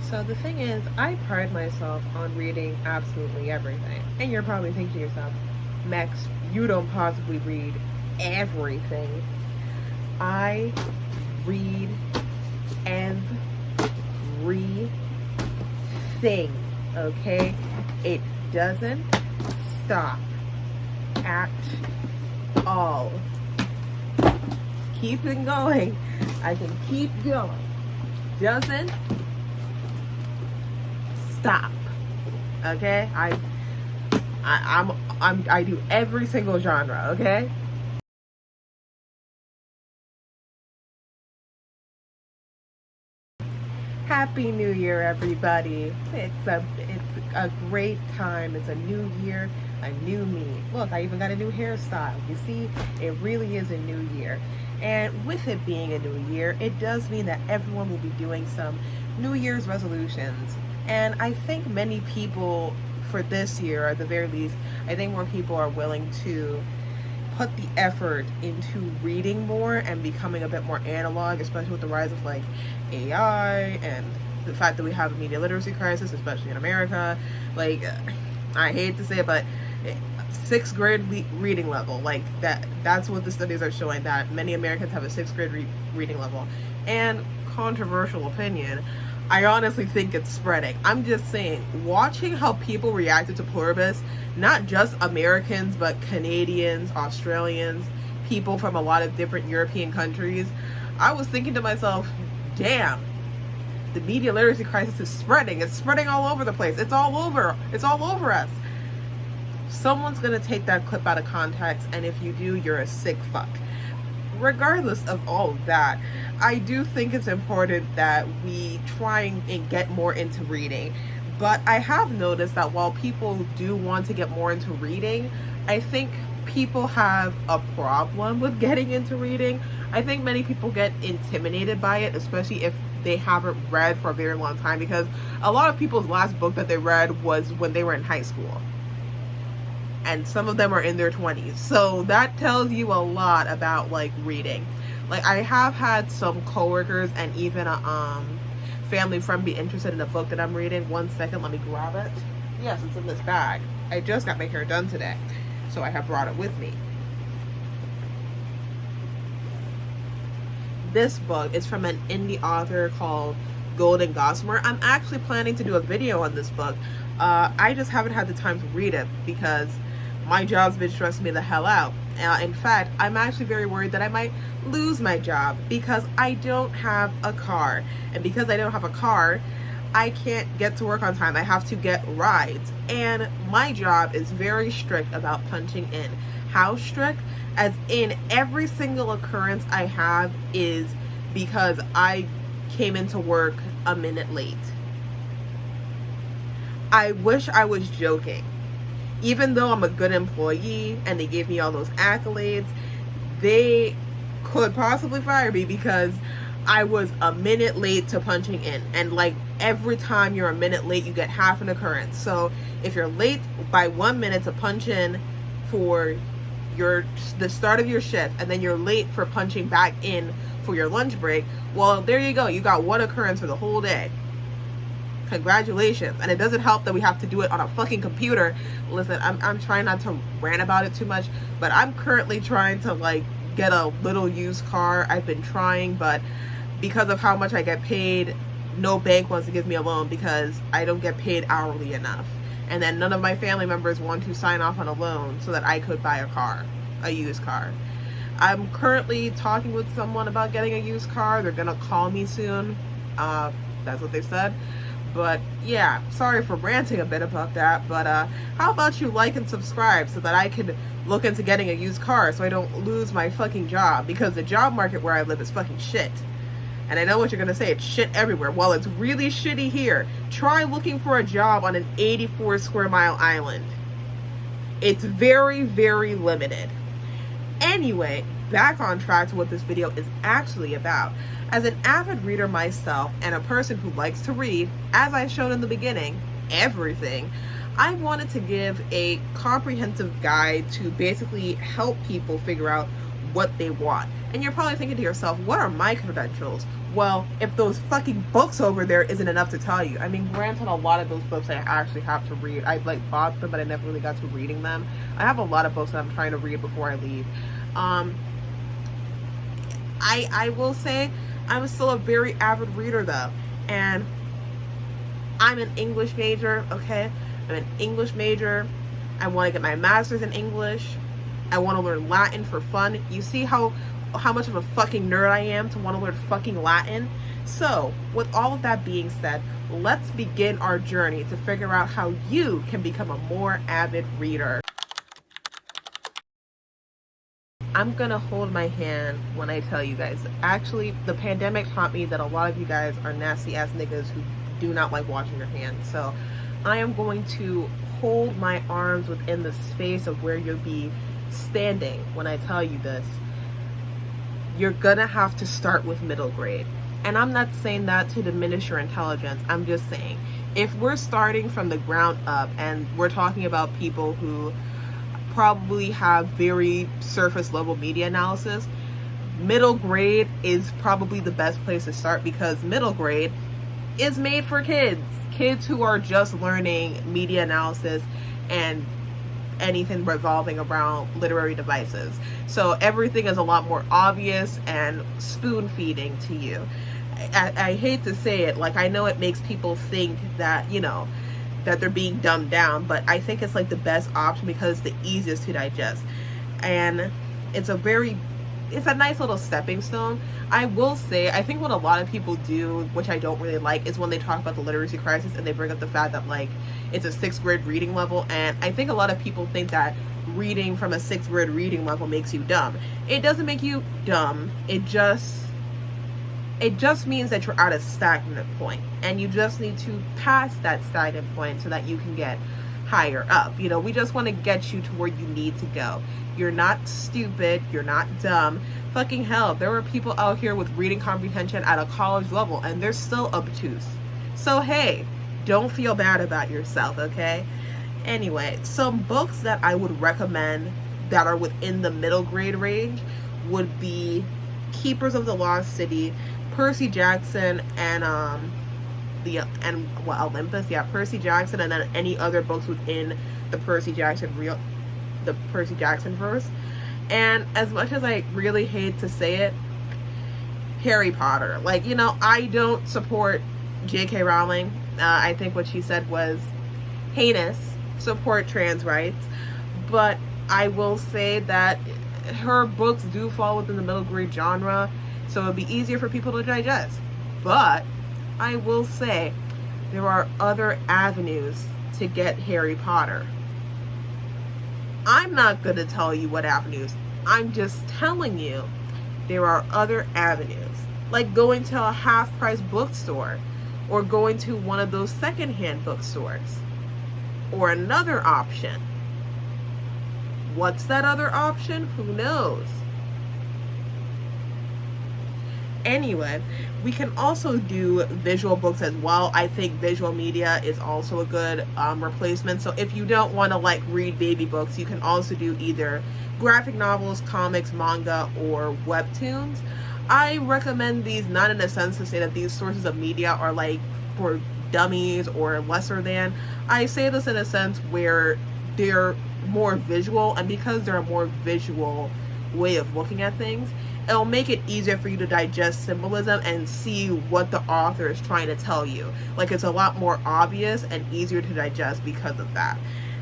So the thing is, I pride myself on reading absolutely everything. And you're probably thinking to yourself, Max, you don't possibly read everything. I read everything, okay? It doesn't stop at all. Keep it going. I can keep going. Doesn't stop. Okay? I do every single genre, okay? Happy New Year, everybody. It's a great time. It's a new year, a new me. Look, I even got a new hairstyle. You see, it really is a new year. And with it being a new year, it does mean that everyone will be doing some New Year's resolutions. And I think many people for this year, at the very least, I think more people are willing to put the effort into reading more and becoming a bit more analog, especially with the rise of like AI and the fact that we have a media literacy crisis, especially in America. Like, I hate to say it, but sixth grade reading level, like that's what the studies are showing, that many Americans have a sixth grade reading level. And controversial opinion, I honestly think it's spreading. I'm just saying, watching how people reacted to Pluribus, not just Americans, but Canadians, Australians, people from a lot of different European countries, I was thinking to myself, damn, the media literacy crisis is spreading. It's spreading all over the place. It's all over. It's all over us. Someone's going to take that clip out of context, and if you do, you're a sick fuck. Regardless of all of that, I do think it's important that we try and get more into reading. But I have noticed that while people do want to get more into reading, I think people have a problem with getting into reading. I think many people get intimidated by it, especially if they haven't read for a very long time, because a lot of people's last book that they read was when they were in high school. And some of them are in their 20s. So that tells you a lot about like reading. Like, I have had some coworkers and even a family friend be interested in a book that I'm reading. One second, let me grab it. Yes, it's in this bag. I just got my hair done today, so I have brought it with me. This book is from an indie author called Golden Gossamer. I'm actually planning to do a video on this book. I just haven't had the time to read it because my job's been stressing me the hell out. In fact, I'm actually very worried that I might lose my job because I don't have a car. And because I don't have a car, I can't get to work on time. I have to get rides. And my job is very strict about punching in. How strict? As in, every single occurrence I have is because I came into work a minute late. I wish I was joking. Even though I'm a good employee and they gave me all those accolades, they could possibly fire me because I was a minute late to punching in. And like, every time you're a minute late, you get half an occurrence. So if you're late by 1 minute to punch in for the start of your shift, and then you're late for punching back in for your lunch break, well, there you go. You got one occurrence for the whole day. Congratulations. And it doesn't help that we have to do it on a fucking computer. Listen, I'm trying not to rant about it too much, but I'm currently trying to like get a little used car. I've been trying, but because of how much I get paid, no bank wants to give me a loan because I don't get paid hourly enough. And then none of my family members want to sign off on a loan so that I could buy a car, a used car. I'm currently talking with someone about getting a used car. They're gonna call me soon. That's what they said. But yeah, sorry for ranting a bit about that, but how about you like and subscribe so that I can look into getting a used car so I don't lose my fucking job, because the job market where I live is fucking shit. And I know what you're gonna say, it's shit everywhere. Well, it's really shitty here. Try looking for a job on an 84 square mile island. It's very, very limited. Anyway, back on track to what this video is actually about. As an avid reader myself and a person who likes to read, as I showed in the beginning, everything, I wanted to give a comprehensive guide to basically help people figure out what they want. And you're probably thinking to yourself, what are my credentials? Well, if those fucking books over there isn't enough to tell you. I mean, granted, a lot of those books I actually have to read. I like bought them, but I never really got to reading them. I have a lot of books that I'm trying to read before I leave. I will say I'm still a very avid reader though, and I'm an English major. Okay, I'm an English major. I want to get my master's in English. I want to learn Latin for fun. You see how much of a fucking nerd I am to want to learn fucking Latin? So, with all of that being said, let's begin our journey to figure out how you can become a more avid reader. I'm gonna hold my hand when I tell you guys. Actually, the pandemic taught me that a lot of you guys are nasty ass niggas who do not like washing your hands. So, I am going to hold my arms within the space of where you'll be standing when I tell you this. You're gonna have to start with middle grade. And I'm not saying that to diminish your intelligence. I'm just saying, if we're starting from the ground up and we're talking about people who probably have very surface level media analysis, middle grade is probably the best place to start, because middle grade is made for kids who are just learning media analysis and anything revolving around literary devices. So everything is a lot more obvious and spoon feeding to you. I hate to say it, like, I know it makes people think that, you know, that they're being dumbed down, but I think it's like the best option because it's the easiest to digest, and it's a nice little stepping stone. I will say, I think what a lot of people do, which I don't really like, is when they talk about the literacy crisis and they bring up the fact that, like, it's a 6th grade reading level, and I think a lot of people think that reading from a 6th grade reading level makes you dumb. It doesn't make you dumb. It just means that you're at a stagnant point, and you just need to pass that stagnant point so that you can get higher up. You know, we just want to get you to where you need to go. You're not stupid. You're not dumb. Fucking hell, there are people out here with reading comprehension at a college level, and they're still obtuse. So hey, don't feel bad about yourself, okay? Anyway, some books that I would recommend that are within the middle grade range would be Keepers of the Lost City, Percy Jackson, and Olympus, yeah, Percy Jackson, and then any other books within the Percy Jackson verse. And as much as I really hate to say it, Harry Potter. Like, you know, I don't support J.K. Rowling. I think what she said was heinous. Support trans rights. But I will say that her books do fall within the middle grade genre, so it'd be easier for people to digest. But I will say there are other avenues to get Harry Potter. I'm not going to tell you what avenues. I'm just telling you there are other avenues, like going to a half-price bookstore or going to one of those secondhand bookstores. Or another option. What's that other option? Who knows? Anyway, we can also do visual books as well. I think visual media is also a good replacement. So if you don't want to like read baby books, you can also do either graphic novels, comics, manga, or webtoons. I recommend these not in a sense to say that these sources of media are like for dummies or lesser than. I say this in a sense where they're more visual, and because they're a more visual way of looking at things, it'll make it easier for you to digest symbolism and see what the author is trying to tell you. Like, it's a lot more obvious and easier to digest because of that.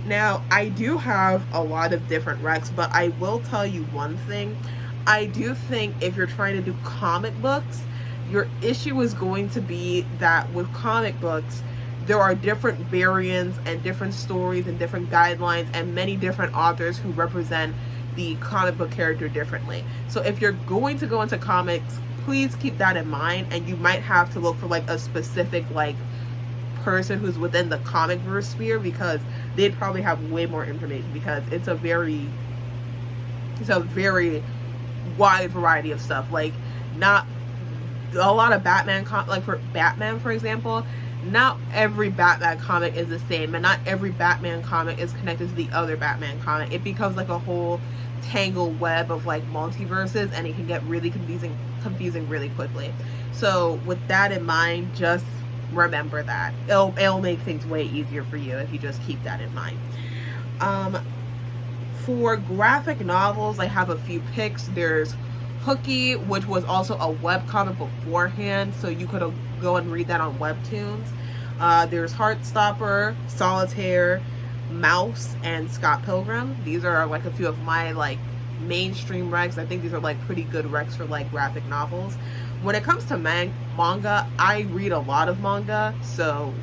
Now, I do have a lot of different recs, but I will tell you one thing. I do think if you're trying to do comic books, your issue is going to be that with comic books, there are different variants and different stories and different guidelines and many different authors who represent the comic book character differently. So if you're going to go into comics, please keep that in mind, and you might have to look for like a specific like person who's within the comic verse sphere, because they'd probably have way more information, because it's a very wide variety of stuff. Like, not a lot of Batman, like for Batman, for example, not every Batman comic is the same, and not every Batman comic is connected to the other Batman comic. It becomes like a whole tangled web of like multiverses, and it can get really confusing really quickly. So with that in mind, just remember that it'll make things way easier for you if you just keep that in mind. For graphic novels, I have a few picks. There's Hooky, which was also a webcomic beforehand, so you could go and read that on Webtoons. There's Heartstopper, Solitaire, Mouse, and Scott Pilgrim. These are like a few of my like mainstream recs. I think these are like pretty good recs for like graphic novels. When it comes to manga, I read a lot of manga, so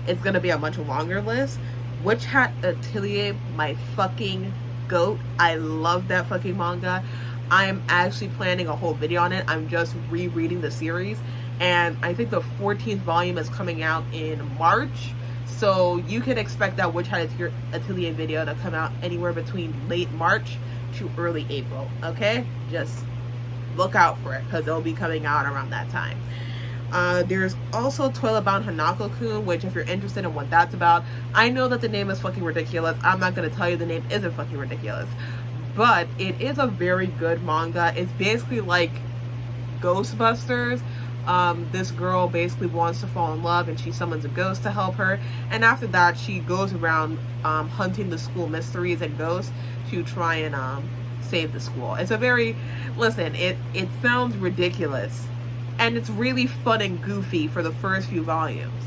it's gonna be a much longer list. Witch Hat Atelier, my fucking goat. I love that fucking manga. I am actually planning a whole video on it. I'm just rereading the series, and I think the 14th volume is coming out in March, so you can expect that Witch Hat Atelier video to come out anywhere between late March to early April. Okay, just look out for it because it'll be coming out around that time. There's also Toilet Bound Hanako-kun, which if you're interested in what that's about, I know that the name is fucking ridiculous. I'm not going to tell you the name isn't fucking ridiculous, but it is a very good manga. It's basically like Ghostbusters. This girl basically wants to fall in love, and she summons a ghost to help her, and after that she goes around hunting the school mysteries and ghosts to try and save the school. It's a very, listen, it sounds ridiculous, and it's really fun and goofy for the first few volumes.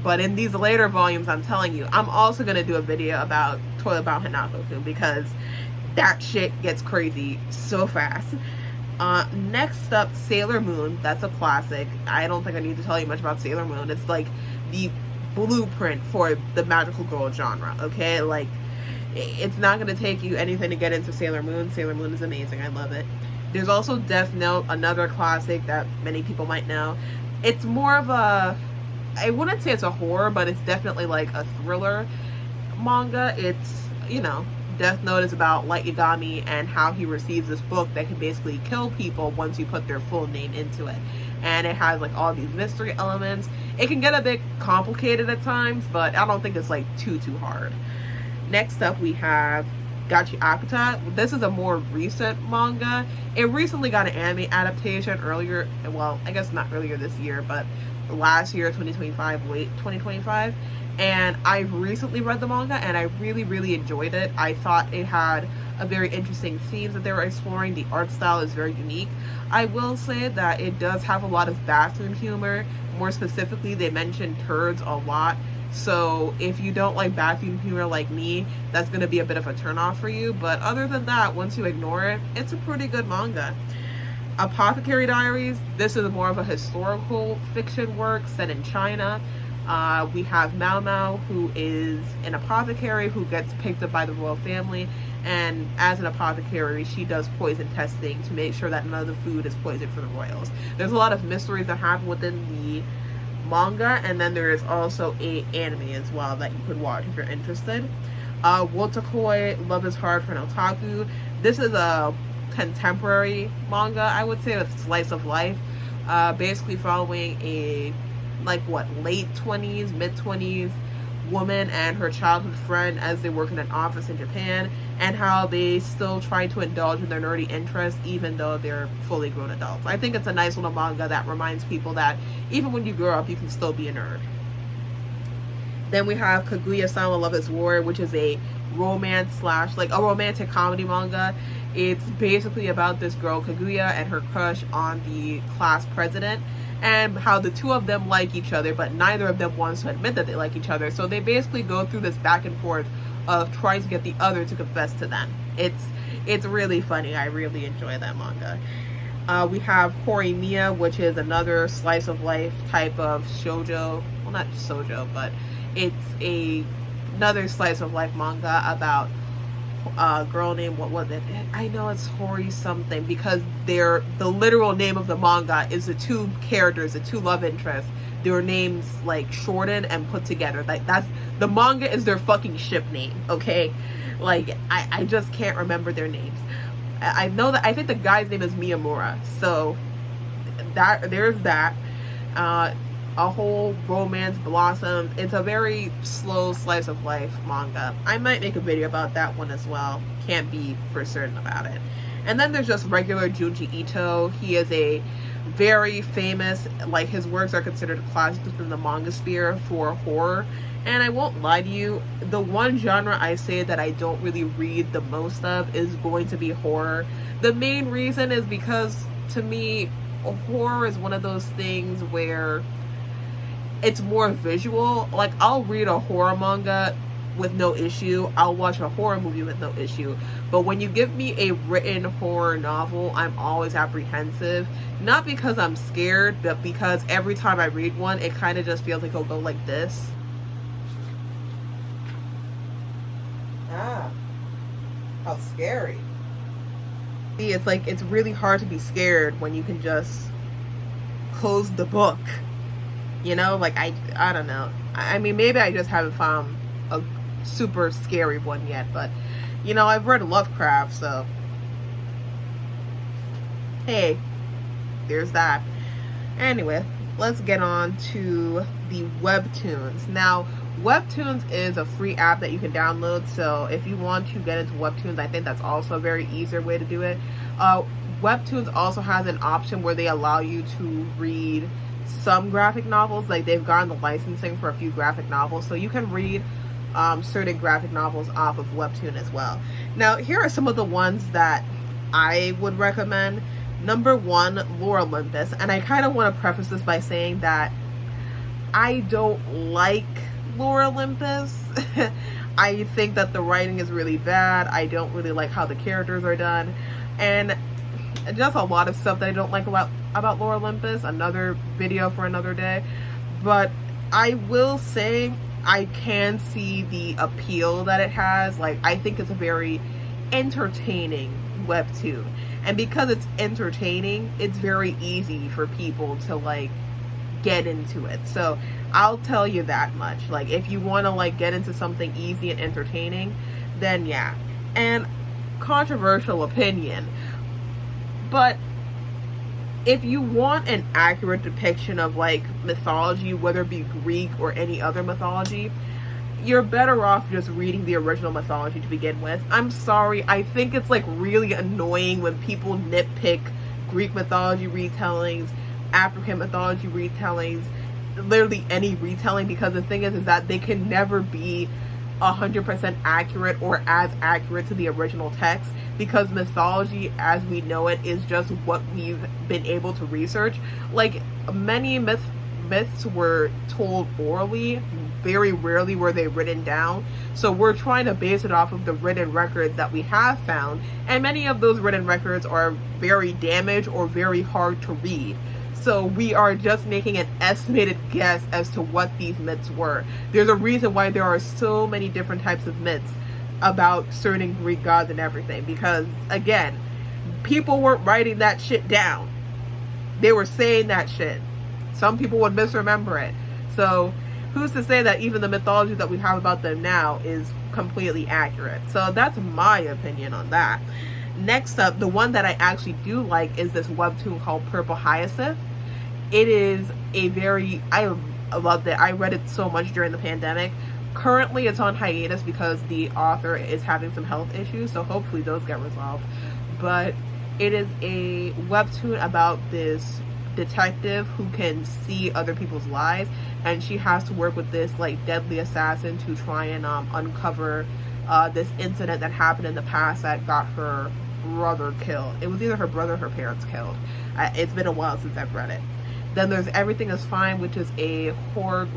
But in these later volumes, I'm telling you, I'm also going to do a video about Toilet Bound Hanako-kun because that shit gets crazy so fast. Next up, Sailor Moon. That's a classic. I don't think I need to tell you much about Sailor Moon. It's like the blueprint for the magical girl genre, okay? Like, it's not going to take you anything to get into Sailor Moon. Sailor Moon is amazing. I love it. There's also Death Note, another classic that many people might know. It's more of a, I wouldn't say it's a horror, but it's definitely like a thriller manga. It's, you know, Death Note is about Light Yagami and how he receives this book that can basically kill people once you put their full name into it. And it has like all these mystery elements. It can get a bit complicated at times, but I don't think it's like too hard. Next up we have Gachi Akuta. This is a more recent manga. It recently got an anime adaptation earlier, well, I guess not earlier this year, but last year, 2025, late 2025. And I've recently read the manga, and I really enjoyed it. I thought it had a very interesting themes that they were exploring. The art style is very unique. I will say that it does have a lot of bathroom humor. More specifically, they mention turds a lot. So if you don't like bathroom humor like me, that's going to be a bit of a turnoff for you. But other than that, once you ignore it, it's a pretty good manga. Apothecary Diaries. This is more of a historical fiction work set in China. We have Mao Mao, who is an apothecary who gets picked up by the royal family. And as an apothecary, she does poison testing to make sure that none of the food is poisoned for the royals. There's a lot of mysteries that happen within the manga, and then there is also a anime as well that you could watch if you're interested. Wotakoi, Love is Hard for an Otaku. This is a contemporary manga, I would say, a slice of life, basically following a late 20s, mid 20s woman and her childhood friend as they work in an office in Japan, and how they still try to indulge in their nerdy interests even though they're fully grown adults. I think it's a nice little manga that reminds people that even when you grow up, you can still be a nerd. Then we have Kaguya-sama Love is War, which is a romance slash like a romantic comedy manga. It's basically about this girl Kaguya and her crush on the class president, and how the two of them like each other, but neither of them wants to admit that they like each other. So they basically go through this back and forth of trying to get the other to confess to them. It's really funny. I really enjoy that manga. We have Horimiya, which is another slice of life type of shoujo. Well, not shoujo, but it's another slice of life manga about a girl named, what was it? I know it's Hori something because the literal name of the manga is the two characters, the two love interests, their names like shortened and put together. Like that's the manga is their fucking ship name, okay? Like I just can't remember their names. I know that I think the guy's name is Miyamura, so that there's that. a whole romance blossoms. It's a very slow slice of life manga. I might make a video about that one as well. Can't be for certain about it. And then there's just regular Junji Ito. He is a very famous, like, his works are considered classics within the manga sphere for horror. And I won't lie to you, the one genre I say that I don't really read the most of is going to be horror. The main reason is because, to me, horror is one of those things where it's more visual. Like, I'll read a horror manga with no issue. I'll watch a horror movie with no issue. But when you give me a written horror novel, I'm always apprehensive. Not because I'm scared, but because every time I read one, it kind of just feels like it'll go like this. Ah, how scary. See, it's like, it's really hard to be scared when you can just close the book. You know, like, I don't know. I mean, maybe I just haven't found a super scary one yet, but, you know, I've read Lovecraft, so hey, there's that. Anyway, let's get on to the webtoons. Now, Webtoons is a free app that you can download, so if you want to get into Webtoons, I think that's also a very easier way to do it. Webtoons also has an option where they allow you to read some graphic novels. Like, they've gotten the licensing for a few graphic novels, so you can read certain graphic novels off of Webtoon as well. Now, here are some of the ones that I would recommend. Number one, Lore Olympus, and I kind of want to preface this by saying that I don't like Lore Olympus. I think that the writing is really bad. I don't really like how the characters are done, and just a lot of stuff that I don't like about Lore Olympus. Another video for another day. But I will say I can see the appeal that it has. Like, I think it's a very entertaining webtoon, and because it's entertaining, it's very easy for people to, like, get into it. So I'll tell you that much. Like, if you want to, like, get into something easy and entertaining, then yeah. And controversial opinion, but if you want an accurate depiction of, like, mythology, whether it be Greek or any other mythology, you're better off just reading the original mythology to begin with. I'm sorry, I think it's, like, really annoying when people nitpick Greek mythology retellings, African mythology retellings, literally any retelling, because the thing is that they can never be 100% accurate or as accurate to the original text, because mythology as we know it is just what we've been able to research. Like, many myths were told orally, very rarely were they written down, so we're trying to base it off of the written records that we have found, and many of those written records are very damaged or very hard to read. So we are just making an estimated guess as to what these myths were. There's a reason why there are so many different types of myths about certain Greek gods and everything, because, again, people weren't writing that shit down. They were saying that shit. Some people would misremember it. So who's to say that even the mythology that we have about them now is completely accurate? So that's my opinion on that. Next up, the one that I actually do like is this webtoon called Purple Hyacinth. It is a very, I loved it. I read it so much during the pandemic. Currently it's on hiatus because the author is having some health issues, so hopefully those get resolved. But it is a webtoon about this detective who can see other people's lives, and she has to work with this, like, deadly assassin to try and uncover this incident that happened in the past that got her brother killed. It was either her brother or her parents killed. It's been a while since I've read it. Then there's Everything Is Fine, which is a horror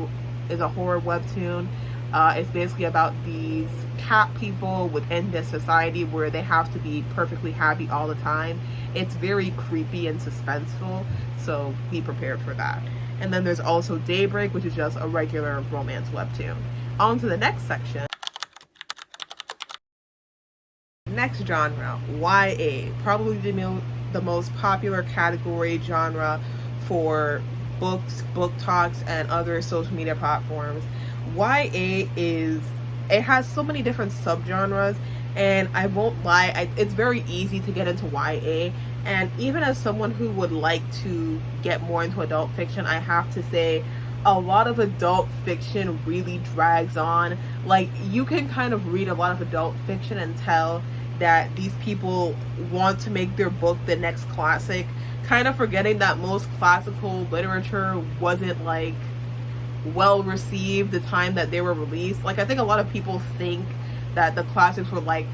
webtoon. It's basically about these cat people within this society where they have to be perfectly happy all the time. It's very creepy and suspenseful, so be prepared for that. And then there's also Daybreak, which is just a regular romance webtoon. On to the next section. Next genre, YA. Probably the most popular category genre for books, Booktoks, and other social media platforms. YA it has so many different subgenres, and I won't lie, it's very easy to get into YA. And even as someone who would like to get more into adult fiction, I have to say a lot of adult fiction really drags on. Like, you can kind of read a lot of adult fiction and tell that these people want to make their book the next classic, kind of forgetting that most classical literature wasn't like well received the time that they were released. Like, I think a lot of people think that the classics were like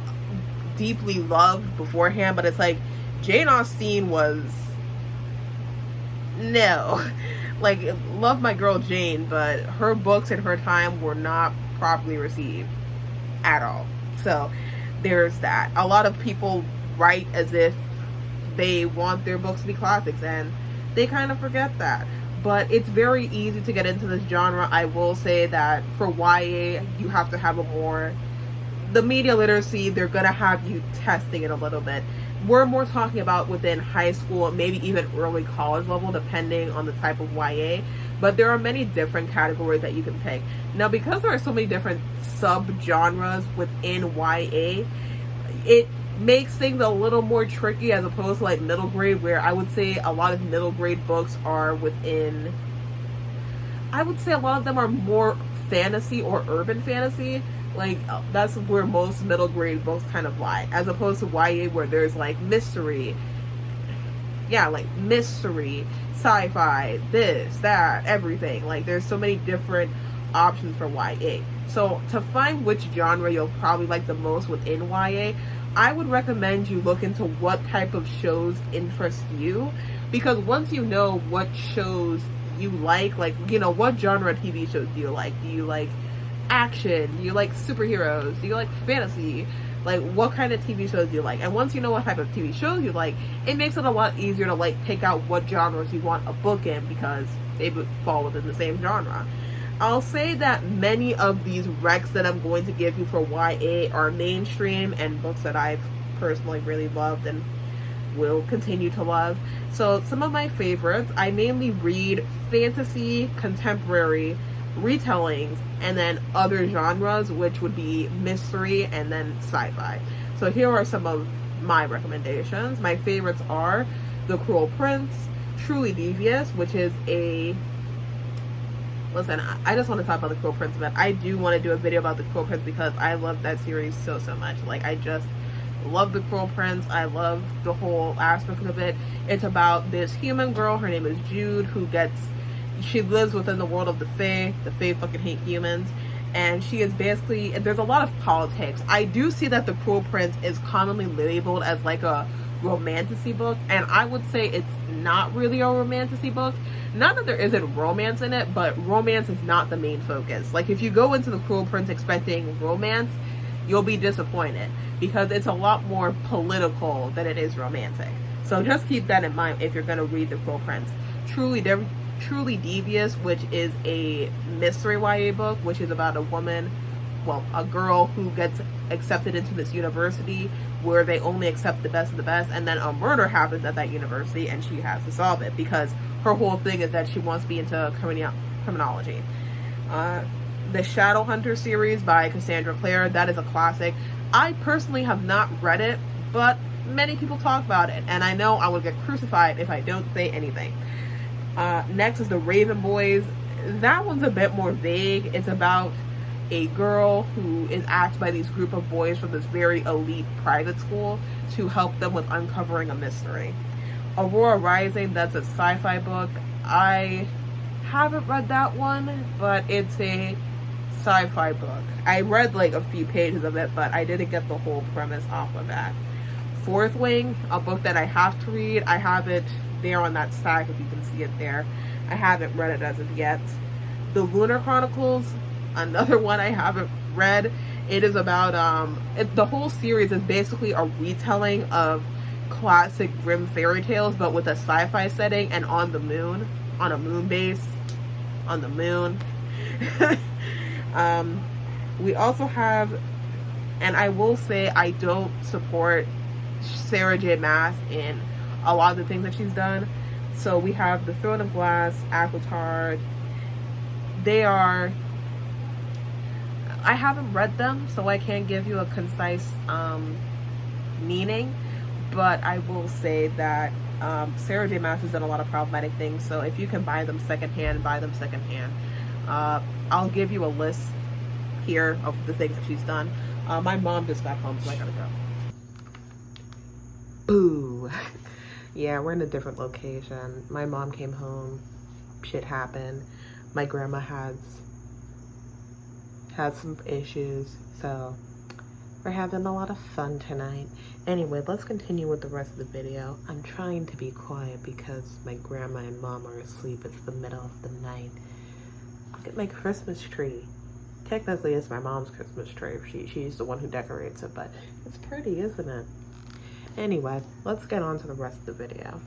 deeply loved beforehand, but it's like Jane Austen was, no. Like, love my girl Jane, but her books in her time were not properly received at all. So there's that. A lot of people write as if they want their books to be classics, and they kind of forget that. But it's very easy to get into this genre. I will say that for YA, you have to have the media literacy. They're gonna have you testing it a little bit. We're more talking about within high school, maybe even early college level, depending on the type of YA. But there are many different categories that you can pick. Now, because there are so many different sub-genres within YA, it makes things a little more tricky as opposed to like middle grade, where I would say a lot of middle grade books are within, I would say a lot of them are more fantasy or urban fantasy. Like, that's where most middle grade books kind of lie, as opposed to YA, where there's like mystery, sci-fi, this, that, everything. Like, there's so many different options for YA. So to find which genre you'll probably like the most within YA, I would recommend you look into what type of shows interest you, because once you know what shows you like, you know, what genre of TV shows do you like? Do you like action? Do you like superheroes? Do you like fantasy? Like, what kind of TV shows do you like? And once you know what type of TV shows you like, it makes it a lot easier to like pick out what genres you want a book in, because they would fall within the same genre. I'll say that many of these recs that I'm going to give you for YA are mainstream and books that I've personally really loved and will continue to love. So some of my favorites, I mainly read fantasy, contemporary, retellings, and then other genres, which would be mystery and then sci-fi. So here are some of my recommendations. My favorites are The Cruel Prince, Truly Devious, which is listen, I just want to talk about The Cruel Prince, but I do want to do a video about The Cruel Prince because I love that series so much. Like, I just love The Cruel Prince. I love the whole aspect of it. It's about this human girl, her name is Jude, she lives within the world of the Fae. The Fae fucking hate humans. And she is basically, there's a lot of politics. I do see that The Cruel Prince is commonly labeled as like a romantasy book, and I would say it's not really a romantasy book. Not that there isn't romance in it, but romance is not the main focus. Like, if you go into The Cruel Prince expecting romance, you'll be disappointed, because it's a lot more political than it is romantic. So just keep that in mind if you're going to read The Cruel Prince. Truly Devious, which is a mystery YA book, which is about a girl who gets accepted into this university where they only accept the best of the best, and then a murder happens at that university and she has to solve it, because her whole thing is that she wants to be into criminology. The Shadowhunter series by Cassandra Clare, that is a classic. I personally have not read it, but many people talk about it, and I know I will get crucified if I don't say anything. Next is The Raven Boys. That one's a bit more vague. It's about a girl who is asked by these group of boys from this very elite private school to help them with uncovering a mystery. Aurora Rising, that's a sci-fi book. I haven't read that one, but it's a sci-fi book. I read like a few pages of it, but I didn't get the whole premise off of that. Fourth Wing, a book that I have to read. I have it there on that stack, if you can see it there. I haven't read it as of yet. The Lunar Chronicles, another one I haven't read. It is about the whole series is basically a retelling of classic Grimm fairy tales, but with a sci-fi setting and on the moon, on a moon base, on the moon. We also have, and I will say I don't support Sarah J. Maas in a lot of the things that she's done. So we have The Throne of Glass, Avatar. I haven't read them, so I can't give you a concise meaning, but I will say that Sarah J. Maas has done a lot of problematic things, so if you can buy them secondhand, buy them secondhand. I'll give you a list here of the things that she's done. My mom just got home, so I gotta go. Boo. Yeah, we're in a different location. My mom came home. Shit happened. My grandma has some issues, so we're having a lot of fun tonight. Anyway, let's continue with the rest of the video. I'm trying to be quiet because my grandma and mom are asleep. It's the middle of the night. Look at my Christmas tree. Technically, it's my mom's Christmas tree. She's the one who decorates it, but it's pretty, isn't it? Anyway, let's get on to the rest of the video.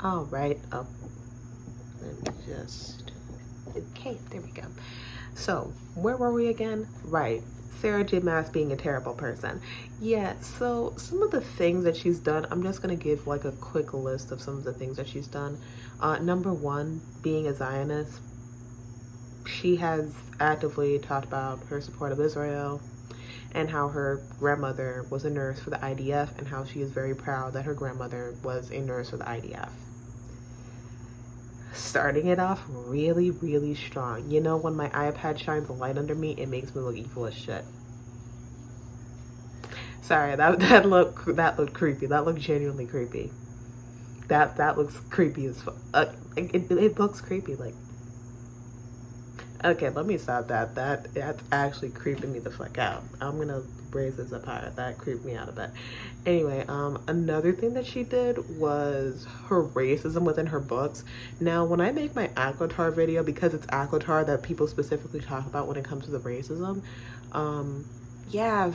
All right. Oh, let me just... Okay, there we go. So, where were we again? Right. Sarah J. Maas being a terrible person. Yeah, so some of the things that she's done, I'm just going to give like a quick list of some of the things that she's done. Number one, being a Zionist. She has actively talked about her support of Israel and how her grandmother was a nurse for the IDF and how she is very proud that her grandmother was a nurse for the IDF. Starting it off really, really strong. You know, when my iPad shines a light under me, it makes me look evil as shit. Sorry, that looked creepy. That looked genuinely creepy. That looks creepy as fuck. It looks creepy, like. Okay, let me stop that. That's actually creeping me the fuck out. I'm gonna raise this up higher. That creeped me out a bit. Anyway, another thing that she did was her racism within her books. Now, when I make my Aquatar video, because it's Aquatar that people specifically talk about when it comes to the racism, yeah,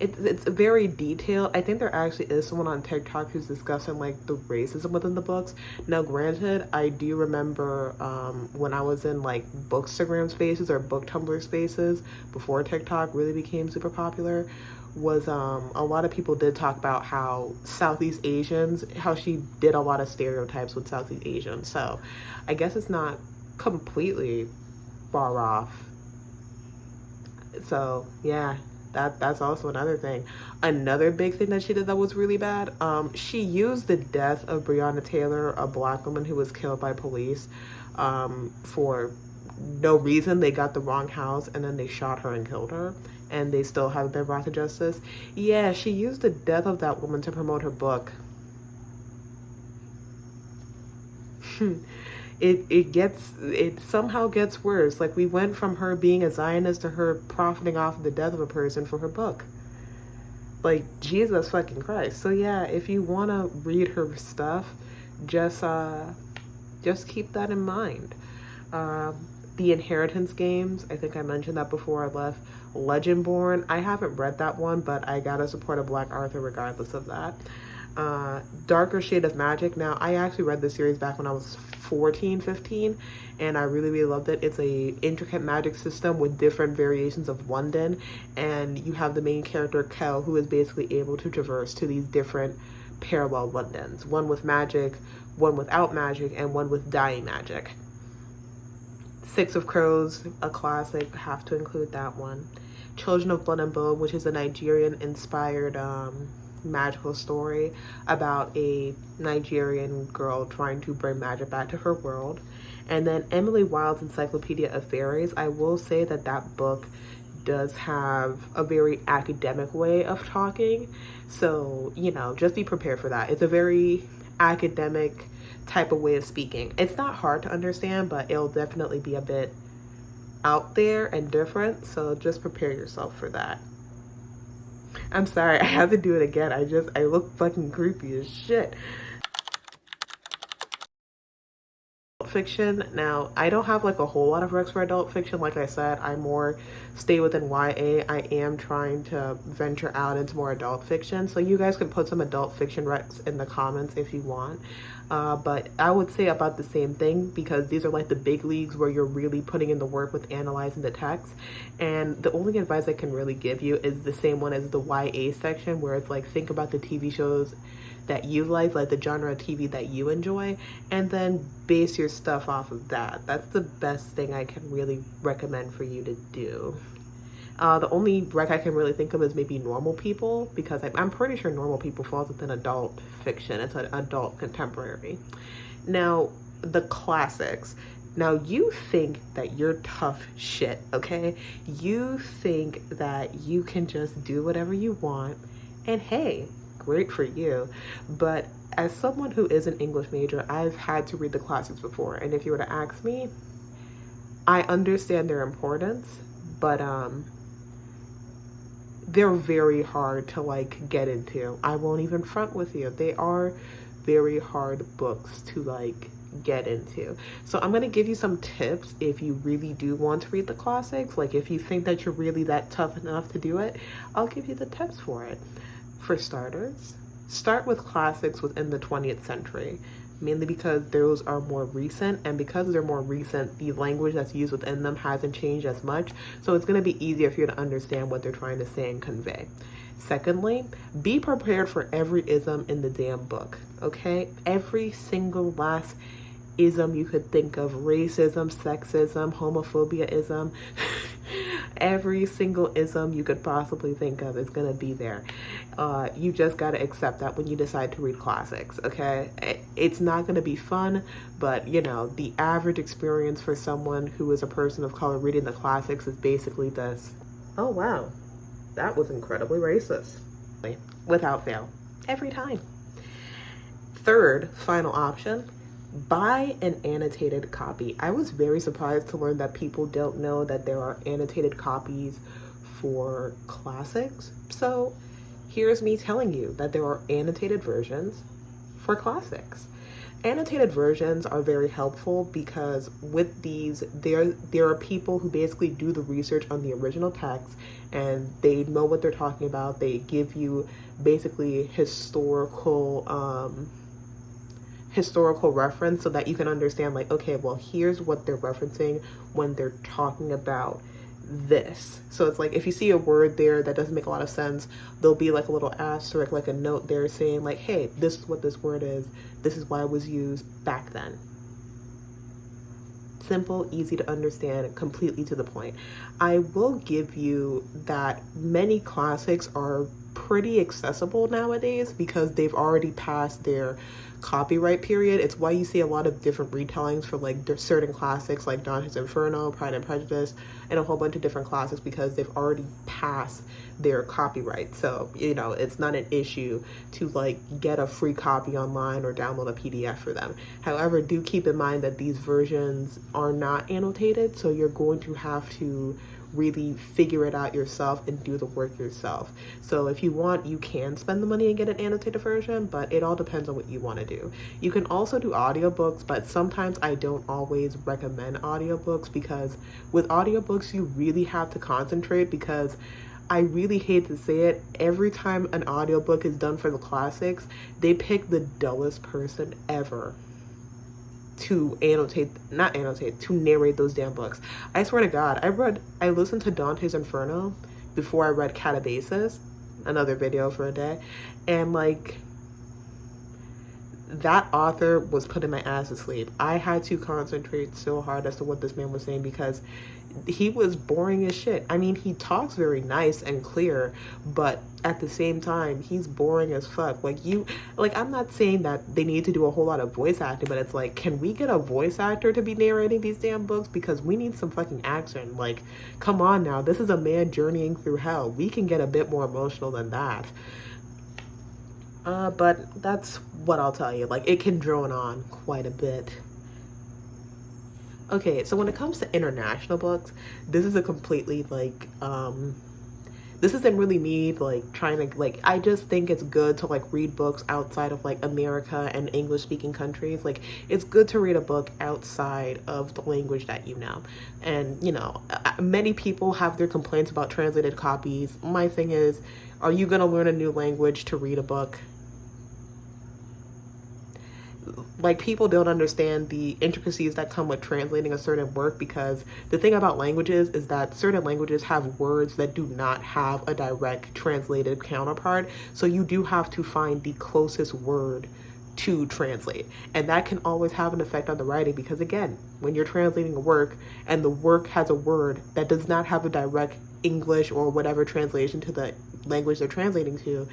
it's very detailed. I think there actually is someone on TikTok who's discussing like the racism within the books. Now, granted, I do remember when I was in like Bookstagram spaces or Book Tumblr spaces before TikTok really became super popular, was a lot of people did talk about how Southeast Asians, how she did a lot of stereotypes with Southeast Asians. So I guess it's not completely far off. So yeah. That's also another thing. Another big thing that she did that was really bad, she used the death of Breonna Taylor, a black woman who was killed by police, for no reason. They got the wrong house and then they shot her and killed her, and they still haven't been brought to justice. Yeah, she used the death of that woman to promote her book. It somehow gets worse. Like, we went from her being a Zionist to her profiting off of the death of a person for her book. Like, Jesus fucking Christ. So yeah, if you want to read her stuff, just keep that in mind. The Inheritance Games, I think I mentioned that before I left. Legendborn, I haven't read that one, but I gotta support a Black Arthur regardless of that. Darker Shade of Magic. Now, I actually read this series back when I was 14, 15, and I really, really loved it. It's a intricate magic system with different variations of London, and you have the main character, Kel, who is basically able to traverse to these different parallel Londons. One with magic, one without magic, and one with dying magic. Six of Crows, a classic, have to include that one. Children of Blood and Bone, which is a Nigerian-inspired magical story about a Nigerian girl trying to bring magic back to her world. And then Emily Wilde's Encyclopedia of Fairies. I will say that that book does have a very academic way of talking, so you know, just be prepared for that. It's a very academic type of way of speaking. It's not hard to understand, but it'll definitely be a bit out there and different, so just prepare yourself for that. I'm sorry, I have to do it again. I look fucking creepy as shit. Fiction. Now, I don't have like a whole lot of recs for adult fiction. Like I said, I more stay within YA. I am trying to venture out into more adult fiction, so you guys can put some adult fiction recs in the comments if you want. But I would say about the same thing, because these are like the big leagues where you're really putting in the work with analyzing the text. And the only advice I can really give you is the same one as the YA section, where it's like, think about the TV shows that you like the genre of TV that you enjoy, and then base your stuff off of that. That's the best thing I can really recommend for you to do. The only rec I can really think of is maybe Normal People, because I'm pretty sure Normal People falls within adult fiction. It's an adult contemporary. Now, the classics. Now, you think that you're tough shit, okay? You think that you can just do whatever you want, and hey, great for you. But as someone who is an English major, I've had to read the classics before, and if you were to ask me, I understand their importance, but they're very hard to like get into. I won't even front with you. They are very hard books to like get into. So I'm gonna give you some tips if you really do want to read the classics. Like if you think that you're really that tough enough to do it, I'll give you the tips for it. For starters, start with classics within the 20th century, mainly because those are more recent, and because they're more recent, the language that's used within them hasn't changed as much, so it's going to be easier for you to understand what they're trying to say and convey. Secondly, be prepared for every ism in the damn book, okay? Every single last ism you could think of, racism, sexism, homophobia-ism, every single ism you could possibly think of is going to be there. You just got to accept that when you decide to read classics, okay? It's not going to be fun, but you know, the average experience for someone who is a person of color reading the classics is basically this. Oh wow, that was incredibly racist. Without fail, every time. Third, final option, buy an annotated copy. I was very surprised to learn that people don't know that there are annotated copies for classics. So here's me telling you that there are annotated versions for classics. Annotated versions are very helpful because with these, there are people who basically do the research on the original text and they know what they're talking about. They give you basically historical reference so that you can understand like, okay, well, here's what they're referencing when they're talking about this. So it's like if you see a word there that doesn't make a lot of sense, there'll be like a little asterisk, like a note there saying like, hey, this is what this word is. This is why it was used back then. Simple, easy to understand, completely to the point. I will give you that many classics are pretty accessible nowadays because they've already passed their copyright period. It's why you see a lot of different retellings for like certain classics like Dante's Inferno, Pride and Prejudice, and a whole bunch of different classics because they've already passed their copyright. So, you know, it's not an issue to like get a free copy online or download a PDF for them. However, do keep in mind that these versions are not annotated, so you're going to have to really figure it out yourself and do the work yourself. So if you want, you can spend the money and get an annotated version, but it all depends on what you want to do. You can also do audiobooks, but sometimes I don't always recommend audiobooks because with audiobooks, you really have to concentrate because I really hate to say it, every time an audiobook is done for the classics, they pick the dullest person ever to narrate those damn books. I swear to God, I listened to Dante's Inferno before I read Catabasis, another video for a day, and like that author was putting my ass to sleep. I had to concentrate so hard as to what this man was saying because he was boring as shit. I mean, he talks very nice and clear, but at the same time, he's boring as fuck. I'm not saying that they need to do a whole lot of voice acting, but it's like, can we get a voice actor to be narrating these damn books? Because we need some fucking action. Like, come on now. This is a man journeying through hell. We can get a bit more emotional than that. But that's what I'll tell you. Like, it can drone on quite a bit. Okay, so when it comes to international books, this is a completely like this isn't really me like trying to like, I just think it's good to like read books outside of like America and English speaking countries. Like, it's good to read a book outside of the language that you know. And you know, many people have their complaints about translated copies. My thing is, are you going to learn a new language to read a book? Like, people don't understand the intricacies that come with translating a certain work, because the thing about languages is that certain languages have words that do not have a direct translated counterpart. So you do have to find the closest word to translate. And that can always have an effect on the writing, because again, when you're translating a work and the work has a word that does not have a direct English or whatever translation to the language they're translating to,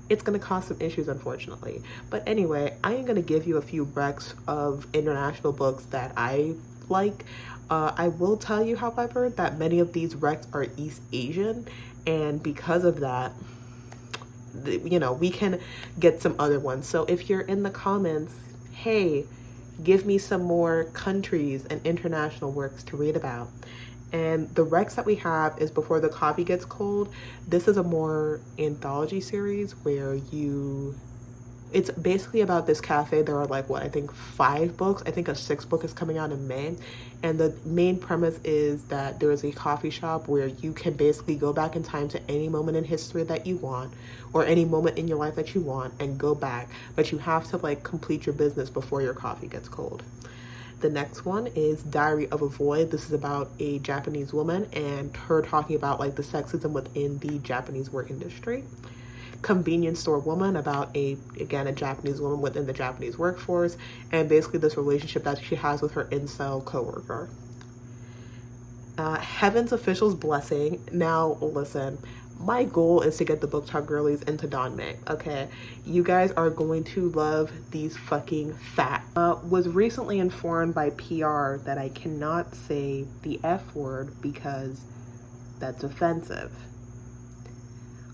it's going to cause some issues, unfortunately. But anyway, I am going to give you a few recs of international books that I like. I will tell you, however, that many of these recs are East Asian, and because of that, you know, we can get some other ones. So if you're in the comments, hey, give me some more countries and international works to read about. And the recs that we have is Before the Coffee Gets Cold. This is a more anthology series where it's basically about this cafe. There are like, what, I think 5 books. I think a 6th book is coming out in May. And the main premise is that there is a coffee shop where you can basically go back in time to any moment in history that you want, or any moment in your life that you want, and go back. But you have to like complete your business before your coffee gets cold. The next one is Diary of a Void. This is about a Japanese woman and her talking about like the sexism within the Japanese work industry. Convenience Store Woman, about a Japanese woman within the Japanese workforce, and basically this relationship that she has with her incel coworker. Heaven's Official's Blessing. Now listen, my goal is to get the Booktok girlies into Donmei, okay? You guys are going to love these fucking facts. Was recently informed by PR that I cannot say the F word because that's offensive.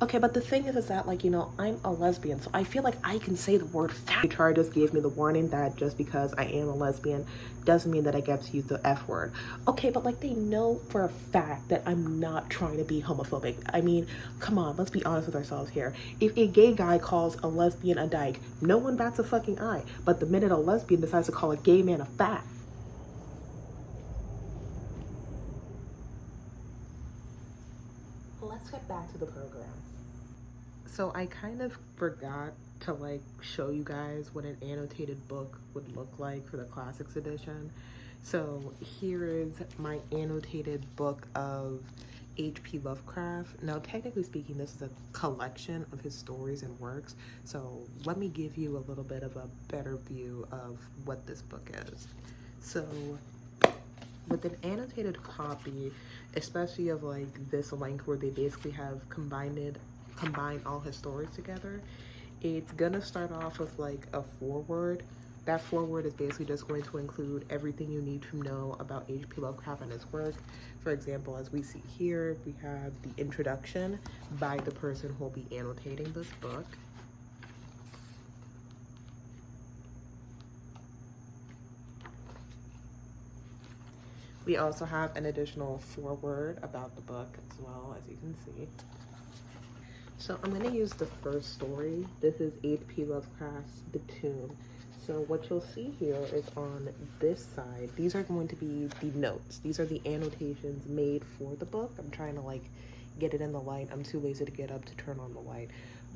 Okay, but the thing is that, like, you know, I'm a lesbian, so I feel like I can say the word fat. HR just gave me the warning that just because I am a lesbian doesn't mean that I get to use the F word. Okay, but like, they know for a fact that I'm not trying to be homophobic. I mean, come on, let's be honest with ourselves here. If a gay guy calls a lesbian a dyke, no one bats a fucking eye. But the minute a lesbian decides to call a gay man a fat, let's get back to the program. So I kind of forgot to like show you guys what an annotated book would look like for the Classics edition. So here is my annotated book of H.P. Lovecraft. Now, technically speaking, this is a collection of his stories and works. So let me give you a little bit of a better view of what this book is. So with an annotated copy, especially of like this length where they basically have combined all his stories together, it's gonna start off with like a foreword. That foreword is basically just going to include everything you need to know about H.P. Lovecraft and his work. For example, as we see here, we have the introduction by the person who will be annotating this book. We also have an additional foreword about the book as well, as you can see. So I'm going to use the first story. This is H.P. Lovecraft's The Tomb. So what you'll see here is on this side, these are going to be the notes. These are the annotations made for the book. I'm trying to like get it in the light. I'm too lazy to get up to turn on the light.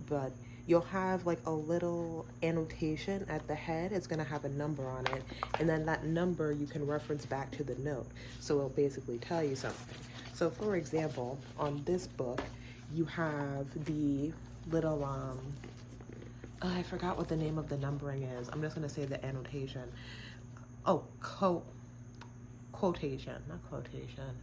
But you'll have like a little annotation at the head. It's going to have a number on it. And then that number you can reference back to the note. So it'll basically tell you something. So for example, on this book, you have the little, I forgot what the name of the numbering is. I'm just going to say the annotation. Oh, quotation, not quotation.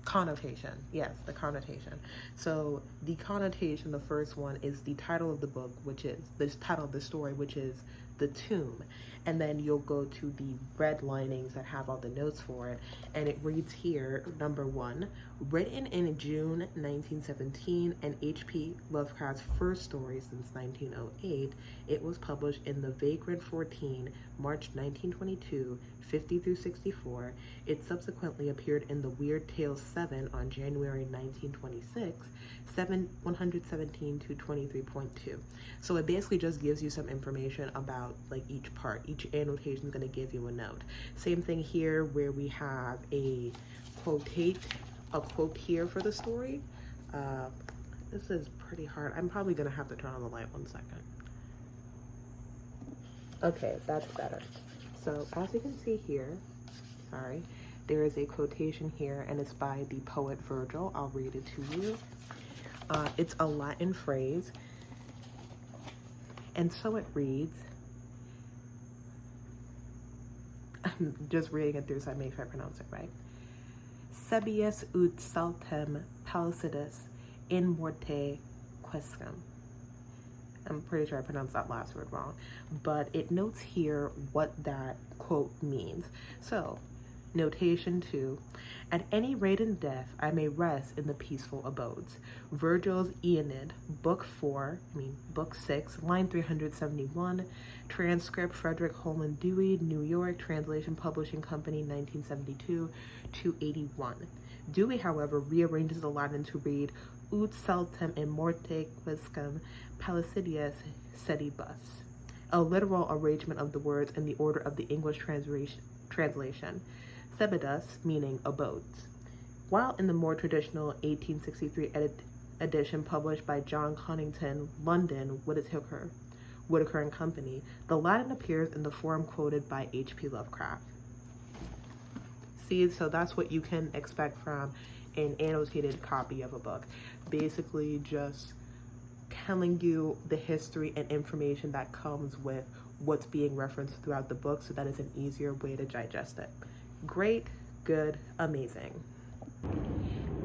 Connotation. Yes, the connotation. So the connotation, the first one, is the title of the book, which is the title of the story, which is The Tomb. And then you'll go to the red linings that have all the notes for it. And it reads here, number 1, written in June 1917 and H.P. Lovecraft's first story since 1908, it was published in the Vagrant 14, March 1922, 50 through 64. It subsequently appeared in the Weird Tales 7 on January 1926, 117 to 23.2. So it basically just gives you some information about like each part. Each annotation is going to give you a note. Same thing here where we have a quote here for the story. This is pretty hard. I'm probably going to have to turn on the light 1 second. Okay, that's better. So as you can see here, sorry, there is a quotation here and it's by the poet Virgil. I'll read it to you. It's a Latin phrase, and so it reads, I'm just reading it through so I make sure I pronounce it right. Sebius ut saltem palicidus in morte quiscum. I'm pretty sure I pronounced that last word wrong, but it notes here what that quote means. So, notation 2, at any rate in death, I may rest in the peaceful abodes. Virgil's Aeneid, Book 6, line 371, transcript Frederick Holland Dewey, New York, Translation Publishing Company, 1972, 281. Dewey, however, rearranges the Latin to read, ut saltem in morte quiscum palicidius sedibus, a literal arrangement of the words in the order of the English translation. Sebidus, meaning abodes. While in the more traditional 1863 edition published by John Conington, London, Whitaker and Company, the Latin appears in the form quoted by H.P. Lovecraft. See, so that's what you can expect from an annotated copy of a book. Basically just telling you the history and information that comes with what's being referenced throughout the book, so that is an easier way to digest it. Great, good, amazing.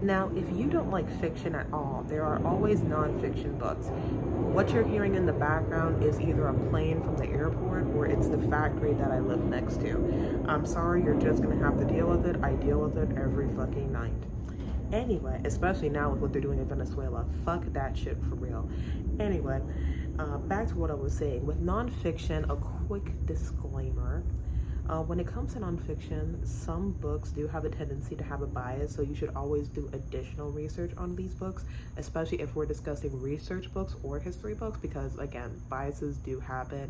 Now, if you don't like fiction at all, there are always non-fiction books. What you're hearing in the background is either a plane from the airport or it's the factory that I live next to. I'm sorry, you're just gonna have to deal with it. I deal with it every fucking night. Anyway, especially now with what they're doing in Venezuela. Fuck that shit for real. Anyway, back to what I was saying. With nonfiction, a quick disclaimer. When it comes to nonfiction, some books do have a tendency to have a bias, so you should always do additional research on these books, especially if we're discussing research books or history books, because again, biases do happen.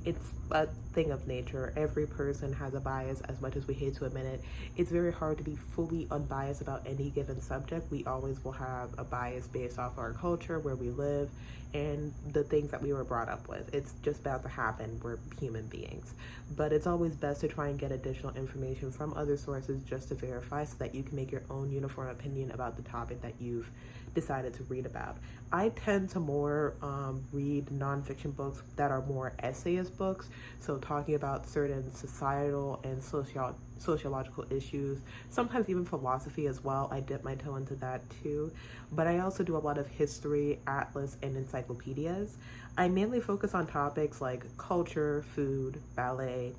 It's a thing of nature. Every person has a bias, as much as we hate to admit it. It's very hard to be fully unbiased about any given subject. We always will have a bias based off our culture, where we live, and the things that we were brought up with. It's just bound to happen. We're human beings. But it's always best to try and get additional information from other sources just to verify, so that you can make your own uniform opinion about the topic that you've decided to read about. I tend to more read nonfiction books that are more essayist books, so talking about certain societal and sociological issues, sometimes even philosophy as well. I dip my toe into that too, but I also do a lot of history, atlas, and encyclopedias. I mainly focus on topics like culture, food, ballet,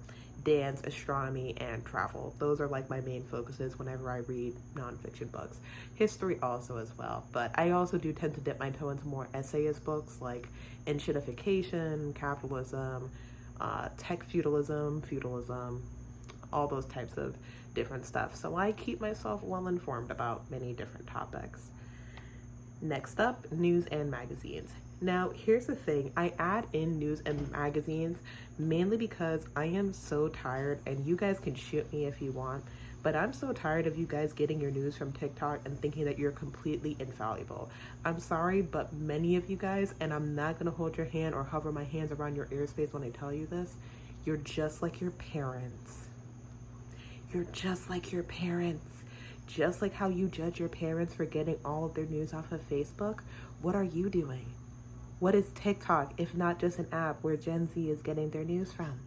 dance, astronomy, and travel. Those are like my main focuses whenever I read nonfiction books. History also as well, but I also do tend to dip my toe into more essayist books like enshittification, capitalism, tech feudalism, all those types of different stuff. So I keep myself well informed about many different topics. Next up, news and magazines. Now, here's the thing. I add in news and magazines mainly because I am so tired, and you guys can shoot me if you want, but I'm so tired of you guys getting your news from TikTok and thinking that you're completely infallible. I'm sorry, but many of you guys, and I'm not gonna hold your hand or hover my hands around your airspace when I tell you this, you're just like your parents. You're just like your parents. Just like how you judge your parents for getting all of their news off of Facebook, what are you doing? What is TikTok if not just an app where Gen Z is getting their news from?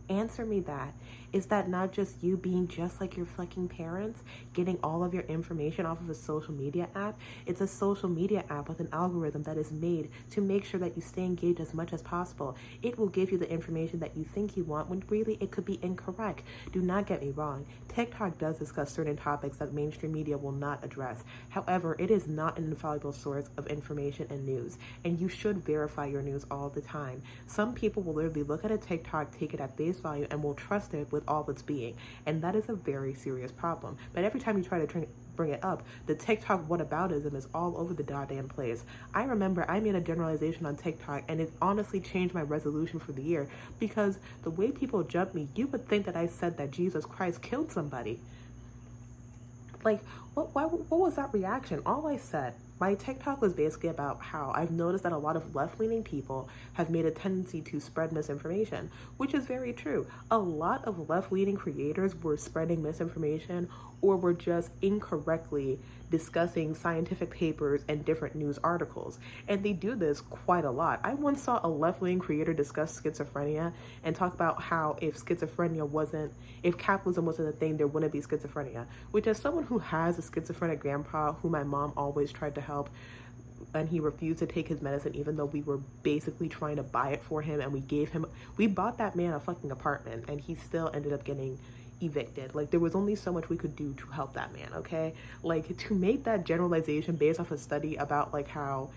Answer me that. Is that not just you being just like your fucking parents, getting all of your information off of a social media app? It's a social media app with an algorithm that is made to make sure that you stay engaged as much as possible. It will give you the information that you think you want when really it could be incorrect. Do not get me wrong. TikTok does discuss certain topics that mainstream media will not address. However, it is not an infallible source of information and news, and you should verify your news all the time. Some people will literally look at a TikTok, take it at face value, and will trust it with all its being, and that is a very serious problem. But every time you try to bring it up, the TikTok whataboutism is all over the goddamn place. I remember I made a generalization on TikTok, and it honestly changed my resolution for the year, because the way people jump me, you would think that I said that Jesus Christ killed somebody. Like, what was that reaction? All I said My TikTok was basically about how I've noticed that a lot of left-leaning people have made a tendency to spread misinformation, which is very true. A lot of left-leaning creators were spreading misinformation or were just incorrectly discussing scientific papers and different news articles. And they do this quite a lot. I once saw a left-leaning creator discuss schizophrenia and talk about how if capitalism wasn't a thing, there wouldn't be schizophrenia. Which, as someone who has a schizophrenic grandpa who my mom always tried to help, and he refused to take his medicine even though we were basically trying to buy it for him, and we bought that man a fucking apartment, and he still ended up getting evicted. Like, there was only so much we could do to help that man, okay? Like, to make that generalization based off a study about like how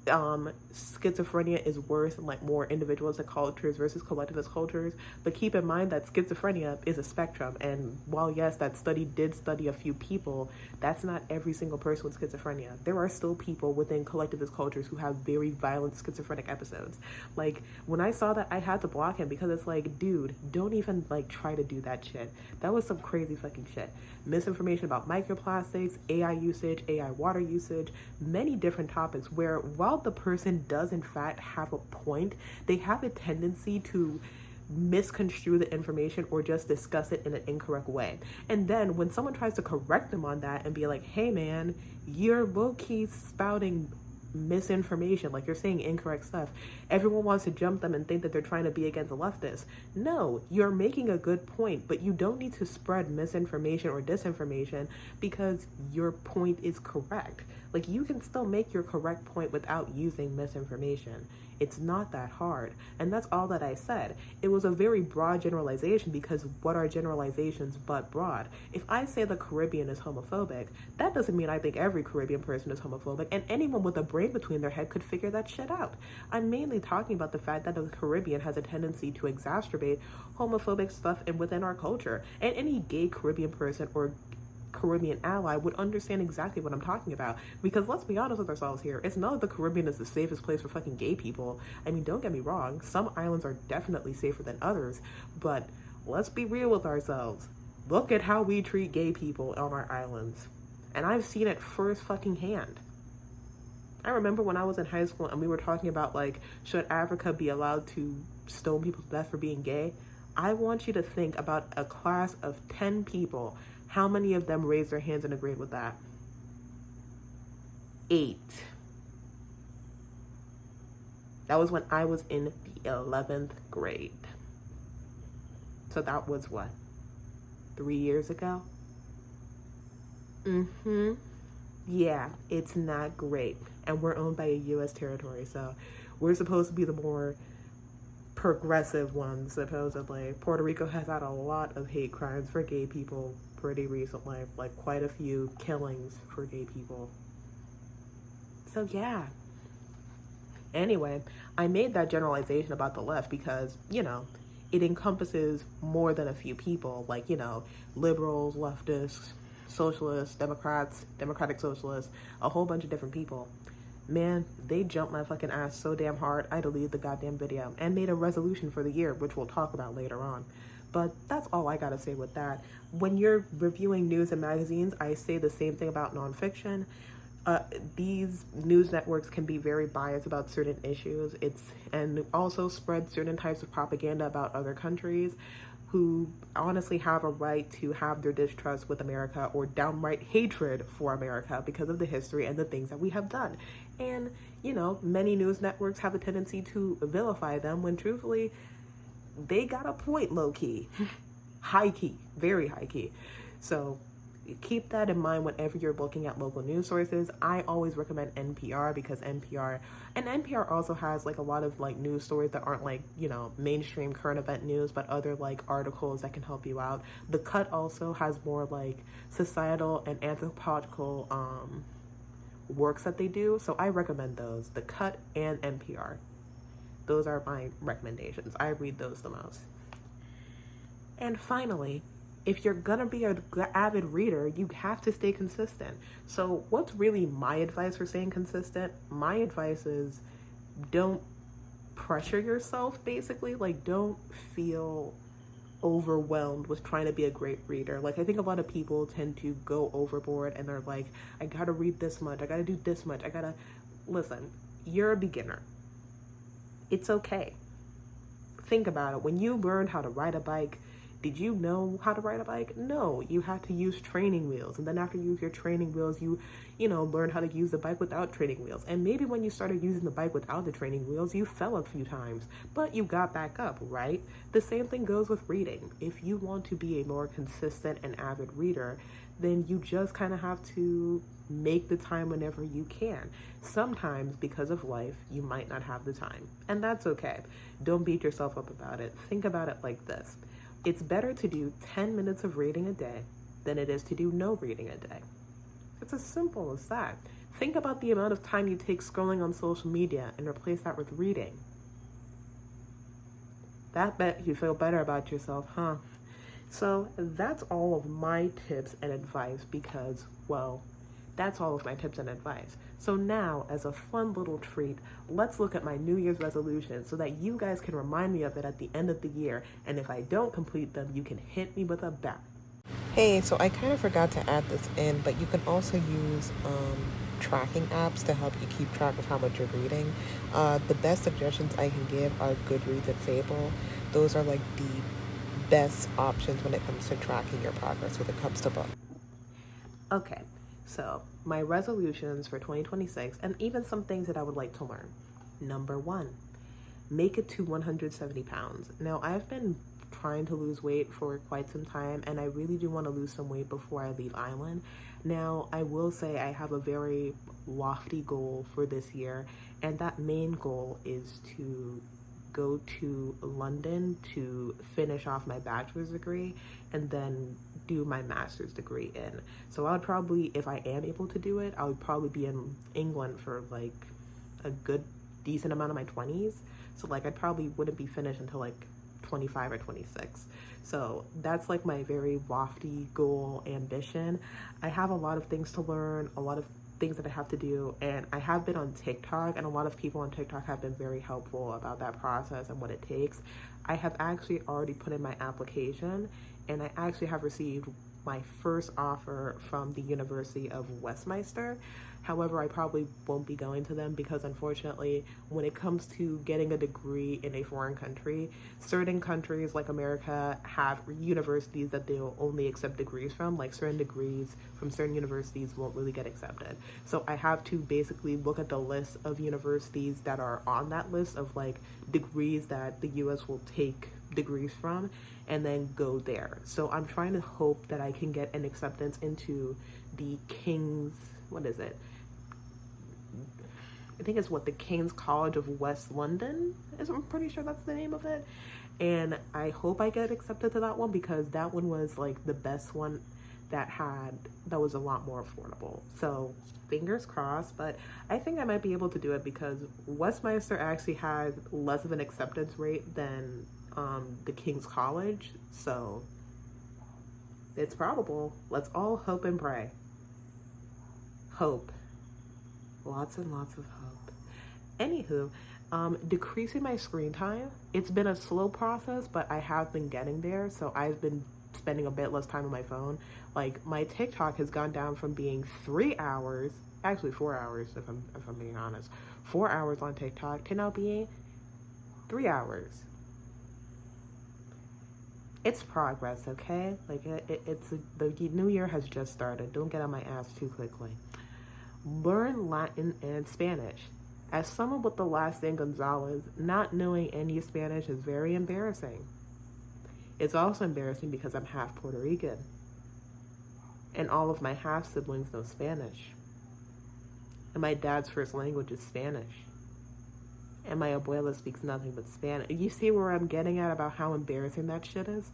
schizophrenia is worse in like more individualistic cultures versus collectivist cultures, but keep in mind that schizophrenia is a spectrum, and while yes, that study did study a few people, that's not every single person with schizophrenia. There are still people within collectivist cultures who have very violent schizophrenic episodes. Like, when I saw that, I had to block him because it's like, dude, don't even like try to do that shit. That was some crazy fucking shit. Misinformation about microplastics, AI usage, AI water usage, many different topics where while the person does in fact have a point, they have a tendency to misconstrue the information or just discuss it in an incorrect way. And then when someone tries to correct them on that and be like, hey man, you're low-key spouting misinformation, like you're saying incorrect stuff, everyone wants to jump them and think that they're trying to be against the leftists. No, you're making a good point, but you don't need to spread misinformation or disinformation because your point is correct. Like, you can still make your correct point without using misinformation. It's not that hard. And that's all that I said. It was a very broad generalization because what are generalizations but broad? If I say the Caribbean is homophobic, that doesn't mean I think every Caribbean person is homophobic, and anyone with a brain between their head could figure that shit out. I'm mainly talking about the fact that the Caribbean has a tendency to exacerbate homophobic stuff within our culture. And any gay Caribbean person or Caribbean ally would understand exactly what I'm talking about, because let's be honest with ourselves here, it's not that the Caribbean is the safest place for fucking gay people. I mean, don't get me wrong, some islands are definitely safer than others, but let's be real with ourselves. Look at how we treat gay people on our islands, and I've seen it first fucking hand. I remember when I was in high school and we were talking about like, should Africa be allowed to stone people to death for being gay? I want you to think about a class of 10 people. How many of them raised their hands and agreed with that? 8. That was when I was in the 11th grade. So that was what? 3 years ago? Yeah, it's not great. And we're owned by a U.S. territory, so we're supposed to be the more progressive ones, supposedly. Puerto Rico has had a lot of hate crimes for gay people pretty recently, like quite a few killings for gay people. So yeah. Anyway, I made that generalization about the left because, you know, it encompasses more than a few people, like, you know, liberals, leftists, socialists, Democrats, democratic socialists, a whole bunch of different people. Man, they jumped my fucking ass so damn hard, I deleted the goddamn video and made a resolution for the year, which we'll talk about later on. But that's all I gotta say with that. When you're reviewing news and magazines, I say the same thing about nonfiction. These news networks can be very biased about certain issues. And also spread certain types of propaganda about other countries who honestly have a right to have their distrust with America or downright hatred for America because of the history and the things that we have done. And, you know, many news networks have a tendency to vilify them when truthfully, they got a point, low-key. High-key, very high-key. So keep that in mind whenever you're looking at local news sources. I always recommend NPR because NPR also has like a lot of like news stories that aren't like, you know, mainstream current event news, but other like articles that can help you out. The Cut also has more like societal and anthropological works that they do, so I recommend those, The Cut and NPR. Those are my recommendations. I read those the most. And finally, if you're gonna be an avid reader, you have to stay consistent. So what's really my advice for staying consistent? My advice is don't pressure yourself, basically. Like, don't feel overwhelmed with trying to be a great reader. Like, I think a lot of people tend to go overboard and they're like, I gotta read this much, I gotta do this much, listen, you're a beginner. It's okay. Think about it. When you learned how to ride a bike, did you know how to ride a bike? No, you had to use training wheels. And then after you use your training wheels, you learned how to use the bike without training wheels. And maybe when you started using the bike without the training wheels, you fell a few times, but you got back up, right? The same thing goes with reading. If you want to be a more consistent and avid reader, then you just kind of have to make the time whenever you can. Sometimes, because of life, you might not have the time, and that's okay. Don't beat yourself up about it. Think about it like this. It's better to do 10 minutes of reading a day than it is to do no reading a day. It's as simple as that. Think about the amount of time you take scrolling on social media and replace that with reading. That bet you feel better about yourself, huh? So that's all of my tips and advice because, well, that's all of my tips and advice. So now, as a fun little treat, let's look at my New Year's resolution so that you guys can remind me of it at the end of the year. And if I don't complete them, you can hit me with a bat. Hey, so I kind of forgot to add this in, but you can also use tracking apps to help you keep track of how much you're reading. The best suggestions I can give are Goodreads and Fable. Those are like the best options when it comes to tracking your progress when it comes to books. Okay, so my resolutions for 2026 and even some things that I would like to learn. Number 1, make it to 170 pounds. Now, I've been trying to lose weight for quite some time, and I really do want to lose some weight before I leave Ireland. Now, I will say I have a very lofty goal for this year, and that main goal is to go to London to finish off my bachelor's degree and then do my master's degree in. So I would probably, if I am able to do it, I would probably be in England for like a good decent amount of my 20s. So like I probably wouldn't be finished until like 25 or 26. So that's like my very lofty goal ambition. I have a lot of things to learn, a lot of things that I have to do, and I have been on TikTok, and a lot of people on TikTok have been very helpful about that process and what it takes. I have actually already put in my application, and I actually have received my first offer from the University of Westminster. However, I probably won't be going to them because unfortunately, when it comes to getting a degree in a foreign country, certain countries like America have universities that they'll only accept degrees from, like certain degrees from certain universities won't really get accepted. So I have to basically look at the list of universities that are on that list of like degrees that the US will take degrees from and then go there. So I'm trying to hope that I can get an acceptance into the King's, what is it? I think it's what the King's College of West London is. I'm pretty sure that's the name of it. And I hope I get accepted to that one because that one was like the best one that was a lot more affordable. So fingers crossed, but I think I might be able to do it because Westminster actually has less of an acceptance rate than the King's College. So it's probable. Let's all hope and pray. Hope. Lots and lots of hope. Anywho, decreasing my screen time. It's been a slow process, but I have been getting there. So I've been spending a bit less time on my phone. Like my TikTok has gone down from being 3 hours, actually 4 hours if I'm being honest, 4 hours on TikTok to now being 3 hours. It's progress, okay? Like the new year has just started. Don't get on my ass too quickly. Learn Latin and Spanish. As someone with the last name Gonzalez, not knowing any Spanish is very embarrassing. It's also embarrassing because I'm half Puerto Rican. And all of my half siblings know Spanish. And my dad's first language is Spanish. And my abuela speaks nothing but Spanish. You see where I'm getting at about how embarrassing that shit is?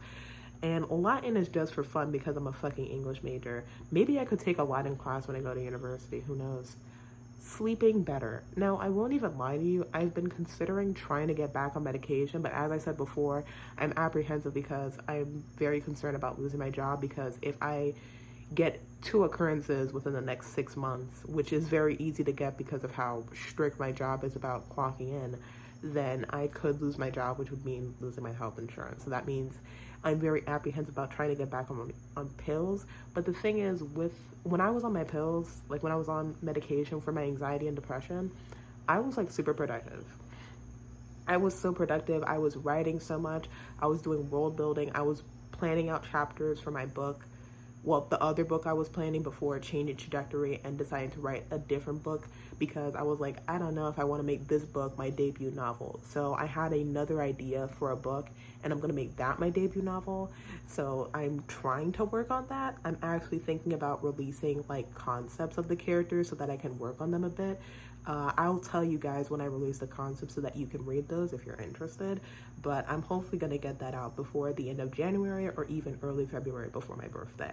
And Latin is just for fun because I'm a fucking English major. Maybe I could take a Latin class when I go to university, who knows? Sleeping better. Now, I won't even lie to you, I've been considering trying to get back on medication, but as I said before, I'm apprehensive because I'm very concerned about losing my job because if I get 2 occurrences within the next 6 months, which is very easy to get because of how strict my job is about clocking in, then I could lose my job, which would mean losing my health insurance. So that means I'm very apprehensive about trying to get back on pills. But the thing is, when I was on my pills, like when I was on medication for my anxiety and depression, I was like super productive. I was so productive. I was writing so much. I was doing world building. I was planning out chapters for my book. Well, the other book I was planning before changing trajectory and deciding to write a different book because I was like, I don't know if I want to make this book my debut novel. So I had another idea for a book and I'm going to make that my debut novel. So I'm trying to work on that. I'm actually thinking about releasing like concepts of the characters so that I can work on them a bit. I'll tell you guys when I release the concepts so that you can read those if you're interested. But I'm hopefully going to get that out before the end of January or even early February before my birthday.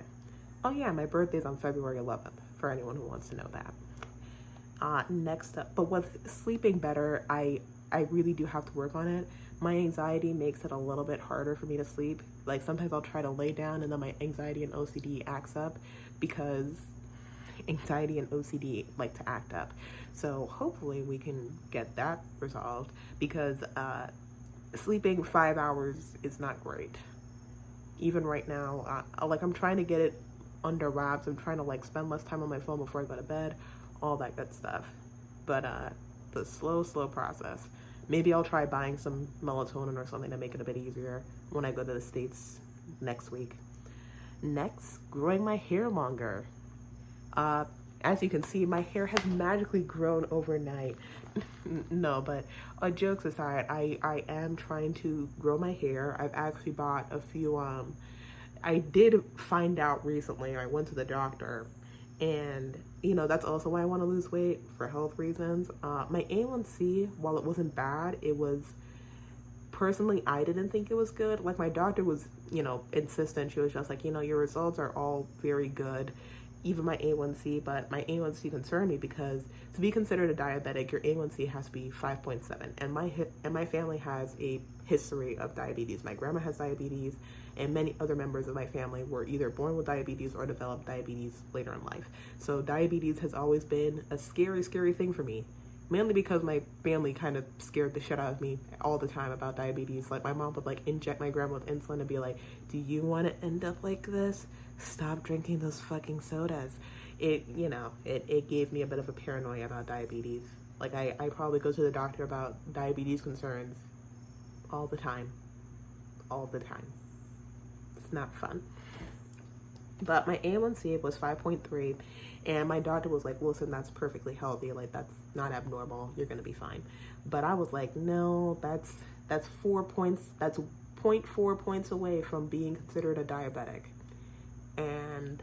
Oh yeah, my birthday's on February 11th, for anyone who wants to know that. Next up, but with sleeping better, I really do have to work on it. My anxiety makes it a little bit harder for me to sleep. Like sometimes I'll try to lay down and then my anxiety and OCD acts up because anxiety and OCD like to act up. So hopefully we can get that resolved because sleeping 5 hours is not great. Even right now, like I'm trying to get it under wraps. I'm trying to like spend less time on my phone before I go to bed, all that good stuff. But the slow process. Maybe I'll try buying some melatonin or something to make it a bit easier when I go to the States next week. Next, growing my hair longer. As you can see, my hair has magically grown overnight. No, but jokes aside, I am trying to grow my hair. I've actually bought a few I did find out recently, I went to the doctor, and you know, that's also why I want to lose weight, for health reasons. My A1C, while it wasn't bad, it was, personally, I didn't think it was good. Like my doctor was, you know, insistent. She was just like, you know, your results are all very good, even my A1C, but my A1C concerned me because to be considered a diabetic, your A1C has to be 5.7, and my family has a history of diabetes. My grandma has diabetes, and many other members of my family were either born with diabetes or developed diabetes later in life. So diabetes has always been a scary thing for me, mainly because my family kind of scared the shit out of me all the time about diabetes. Like my mom would like inject my grandma with insulin and be like, do you want to end up like this? Stop drinking those fucking sodas. It, you know, it gave me a bit of a paranoia about diabetes. Like I probably go to the doctor about diabetes concerns all the time. It's not fun. But my A1C was 5.3, and my doctor was like, listen, that's perfectly healthy. Like, that's not abnormal. You're going to be fine. But I was like, no, that's 4 points. That's 0.4 points away from being considered a diabetic. And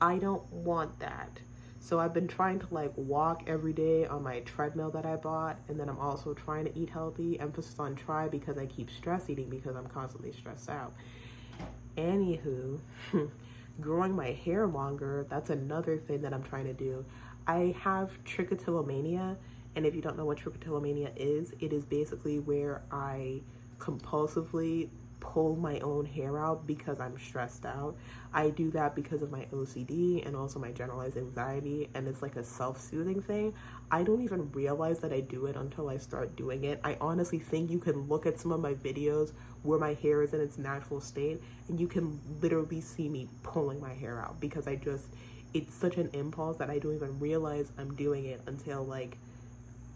I don't want that. So I've been trying to like walk every day on my treadmill that I bought, and then I'm also trying to eat healthy. Emphasis on try because I keep stress eating because I'm constantly stressed out. Anywho, growing my hair longer, that's another thing that I'm trying to do. I have trichotillomania, and if you don't know what trichotillomania is, it is basically where I compulsively pull my own hair out because I'm stressed out. I do that because of my OCD and also my generalized anxiety, and it's like a self-soothing thing. I don't even realize that I do it until I start doing it. I honestly think you can look at some of my videos where my hair is in its natural state and you can literally see me pulling my hair out because it's such an impulse that I don't even realize I'm doing it until like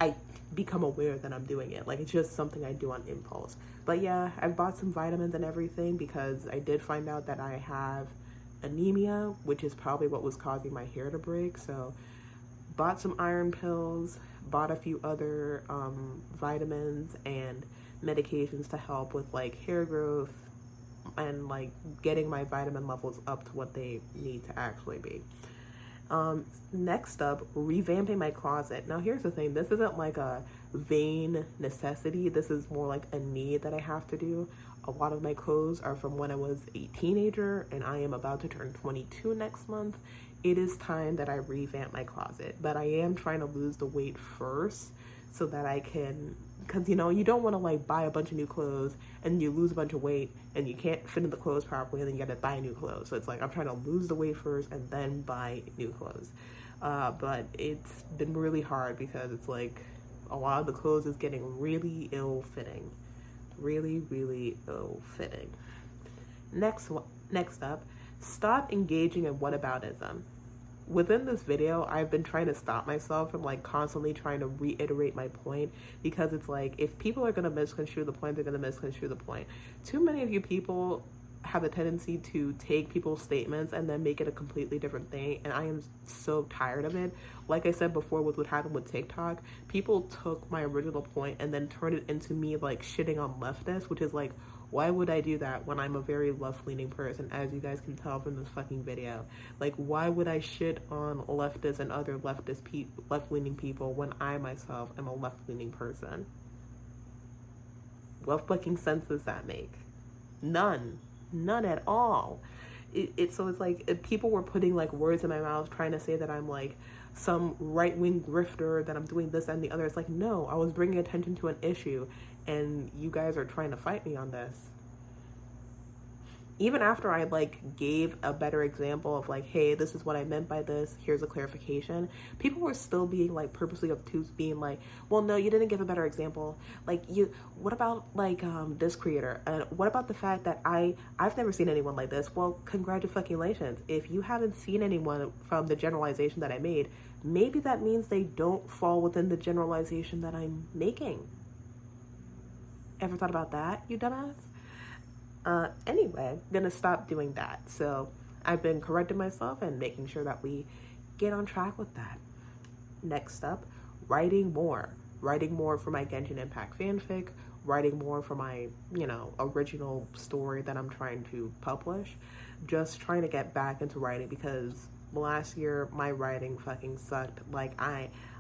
I become aware that I'm doing it. Like, it's just something I do on impulse. But yeah, I've bought some vitamins and everything because I did find out that I have anemia, which is probably what was causing my hair to break. So bought some iron pills, bought a few other vitamins and medications to help with like hair growth and like getting my vitamin levels up to what they need to actually be. Next up, revamping my closet. Now here's the thing, this isn't like a vain necessity, this is more like a need that I have to do. A lot of my clothes are from when I was a teenager and I am about to turn 22 next month. It is time that I revamp my closet, but I am trying to lose the weight first so that I can, because you know, you don't want to like buy a bunch of new clothes and you lose a bunch of weight and you can't fit in the clothes properly and then you gotta buy new clothes. So it's like I'm trying to lose the weight first and then buy new clothes. But it's been really hard because it's like a lot of the clothes is getting really ill-fitting. Really ill-fitting. Next up, stop engaging in whataboutism. Within this video, I've been trying to stop myself from like constantly trying to reiterate my point, because it's like, if people are going to misconstrue the point, they're going to misconstrue the point. Too many of you people have a tendency to take people's statements and then make it a completely different thing, and I am so tired of it. Like I said before with what happened with TikTok, people took my original point and then turned it into me like shitting on leftists, which is like, why would I do that when I'm a very left-leaning person, as you guys can tell from this fucking video? Like, why would I shit on leftists and other left-leaning people when I myself am a left-leaning person? What fucking sense does that make? None at all. So it's like, if people were putting like words in my mouth trying to say that I'm like some right-wing grifter, that I'm doing this and the other. It's like, no, I was bringing attention to an issue and you guys are trying to fight me on this. Even after I like gave a better example of like, hey, this is what I meant by this, here's a clarification, people were still being like purposely obtuse, being like, well, no, you didn't give a better example. Like, what about like this creator? And what about the fact that I've never seen anyone like this? Well, congratulations. If you haven't seen anyone from the generalization that I made, maybe that means they don't fall within the generalization that I'm making. Ever thought about that, you dumbass? Anyway, I'm gonna stop doing that. So I've been correcting myself and making sure that we get on track with that. Next up, writing more for my Genshin Impact fanfic, writing more for my, original story that I'm trying to publish. Just trying to get back into writing, because last year my writing fucking sucked. Like,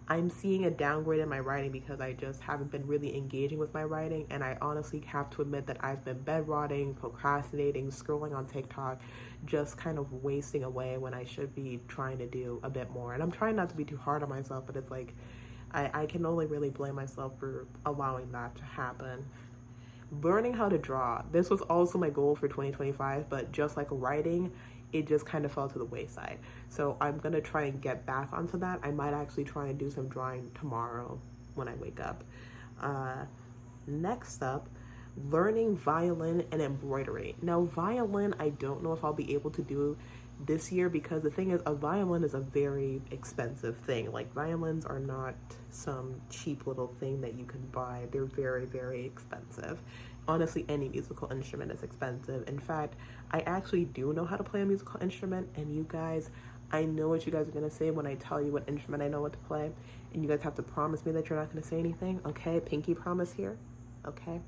I'm seeing a downgrade in my writing because I just haven't been really engaging with my writing, and I honestly have to admit that I've been bed-rotting, procrastinating, scrolling on TikTok, just kind of wasting away when I should be trying to do a bit more. And I'm trying not to be too hard on myself, but it's like, I can only really blame myself for allowing that to happen. Learning how to draw. This was also my goal for 2025, but just like writing, it just kind of fell to the wayside. So I'm gonna try and get back onto that. I might actually try and do some drawing tomorrow when I wake up. Next up, learning violin and embroidery. Now, violin, I don't know if I'll be able to do this year, because the thing is, a violin is a very expensive thing. Like, violins are not some cheap little thing that you can buy. They're very, very expensive. Honestly, any musical instrument is expensive. In fact, I actually do know how to play a musical instrument, and you guys, I know what you guys are gonna say when I tell you what instrument I know what to play, and you guys have to promise me that you're not gonna say anything, okay? Pinky promise here, okay?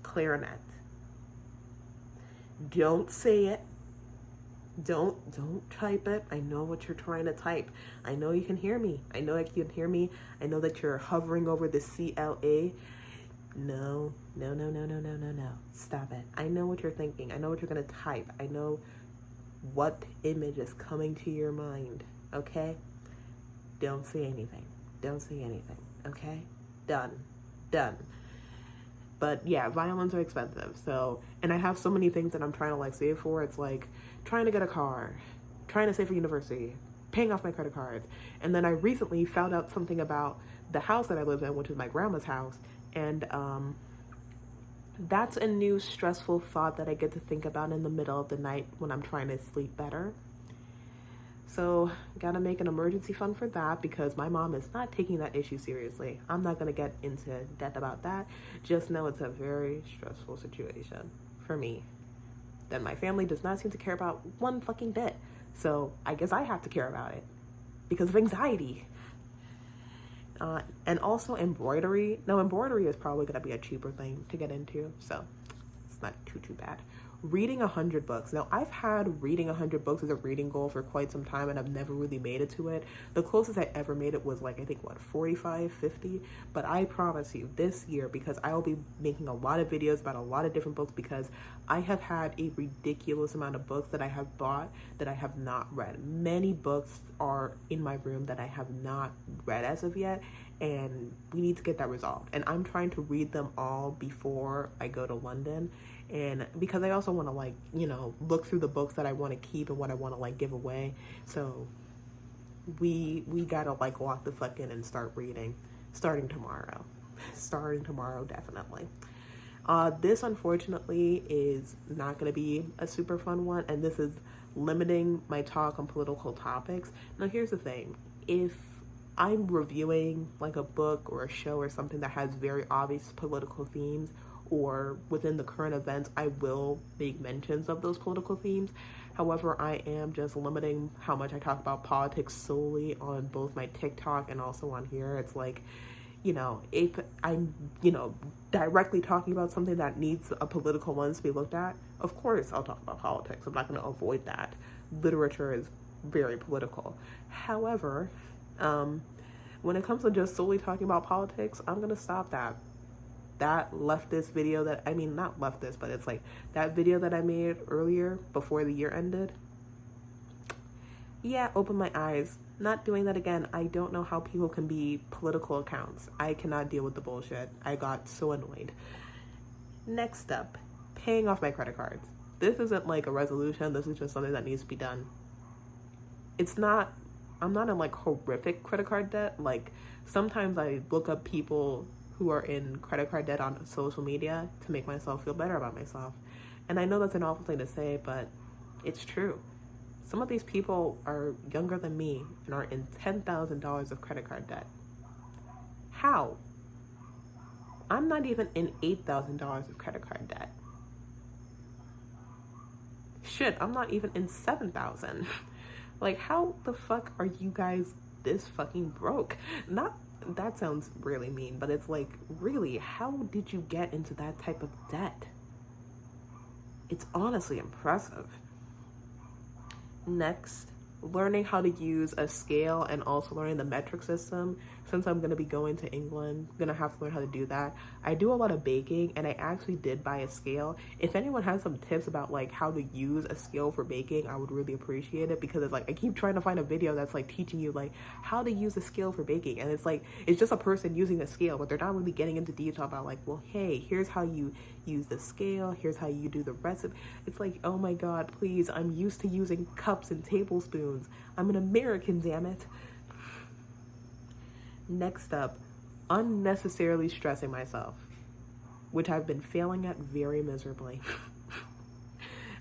Clarinet. Don't say it. Don't type it. I know what you're trying to type. I know you can hear me. I know you can hear me. I know that you're hovering over the CLA. No. Stop it. I know what you're thinking. I know what you're gonna type. I know what image is coming to your mind, okay? Don't say anything. Don't say anything, okay? Done. But yeah, violins are expensive. So, and I have so many things that I'm trying to like save for. It's like trying to get a car, trying to save for university, paying off my credit cards. And then I recently found out something about the house that I live in, which is my grandma's house. And that's a new stressful thought that I get to think about in the middle of the night when I'm trying to sleep better. So gotta make an emergency fund for that, because my mom is not taking that issue seriously. I'm not gonna get into depth about that. Just know it's a very stressful situation for me that my family does not seem to care about one fucking bit. So I guess I have to care about it because of anxiety. And also embroidery. Now, embroidery is probably gonna be a cheaper thing to get into, so it's not too bad. Reading 100 books. Now, I've had reading 100 books as a reading goal for quite some time, and I've never really made it to it. The closest I ever made it was like, I think, what, 45, 50? But I promise you, this year, because I will be making a lot of videos about a lot of different books, because I have had a ridiculous amount of books that I have bought that I have not read. Many books are in my room that I have not read as of yet, and we need to get that resolved. And I'm trying to read them all before I go to London. And because I also want to like, look through the books that I want to keep and what I want to like give away. So we gotta like lock the fuck in and start reading starting tomorrow. Definitely. This unfortunately is not going to be a super fun one, and this is limiting my talk on political topics. Now here's the thing, if I'm reviewing like a book or a show or something that has very obvious political themes, or within the current events, I will make mentions of those political themes. However, I am just limiting how much I talk about politics solely on both my TikTok and also on here. It's like, if I'm, directly talking about something that needs a political lens to be looked at, of course I'll talk about politics. I'm not going to avoid that. Literature is very political. However, when it comes to just solely talking about politics, I'm going to stop that. That leftist video not leftist, but it's like that video that I made earlier before the year ended. Yeah, open my eyes. Not doing that again. I don't know how people can be political accounts. I cannot deal with the bullshit. I got so annoyed. Next up, paying off my credit cards. This isn't like a resolution. This is just something that needs to be done. I'm not in like horrific credit card debt. Like sometimes I look up people who are in credit card debt on social media to make myself feel better about myself. And I know that's an awful thing to say, but it's true. Some of these people are younger than me and are in $10,000 of credit card debt. How? I'm not even in $8,000 of credit card debt. Shit, I'm not even in $7,000. Like, how the fuck are you guys this fucking broke? That sounds really mean, but it's like, really, how did you get into that type of debt? It's honestly impressive. Next, learning how to use a scale and also learning the metric system. Since I'm going to be going to England, I'm going to have to learn how to do that. I do a lot of baking, and I actually did buy a scale. If anyone has some tips about like how to use a scale for baking, I would really appreciate it, because it's like I keep trying to find a video that's like teaching you like how to use a scale for baking, and it's like it's just a person using a scale, but they're not really getting into detail about like, well, hey, here's how you use the scale, here's how you do the recipe. It's like, oh my god, please, I'm used to using cups and tablespoons. I'm an American, damn it. Next up, unnecessarily stressing myself, which I've been failing at very miserably.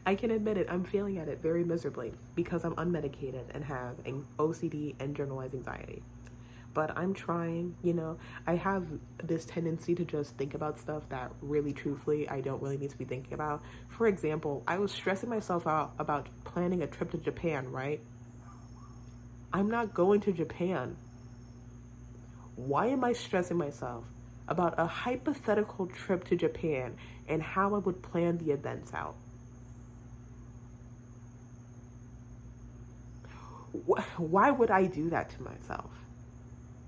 I can admit it, I'm failing at it very miserably because I'm unmedicated and have an OCD and generalized anxiety. But I'm trying, I have this tendency to just think about stuff that really, truthfully, I don't really need to be thinking about. For example, I was stressing myself out about planning a trip to Japan, right? I'm not going to Japan. Why am I stressing myself about a hypothetical trip to Japan and how I would plan the events out? Why would I do that to myself?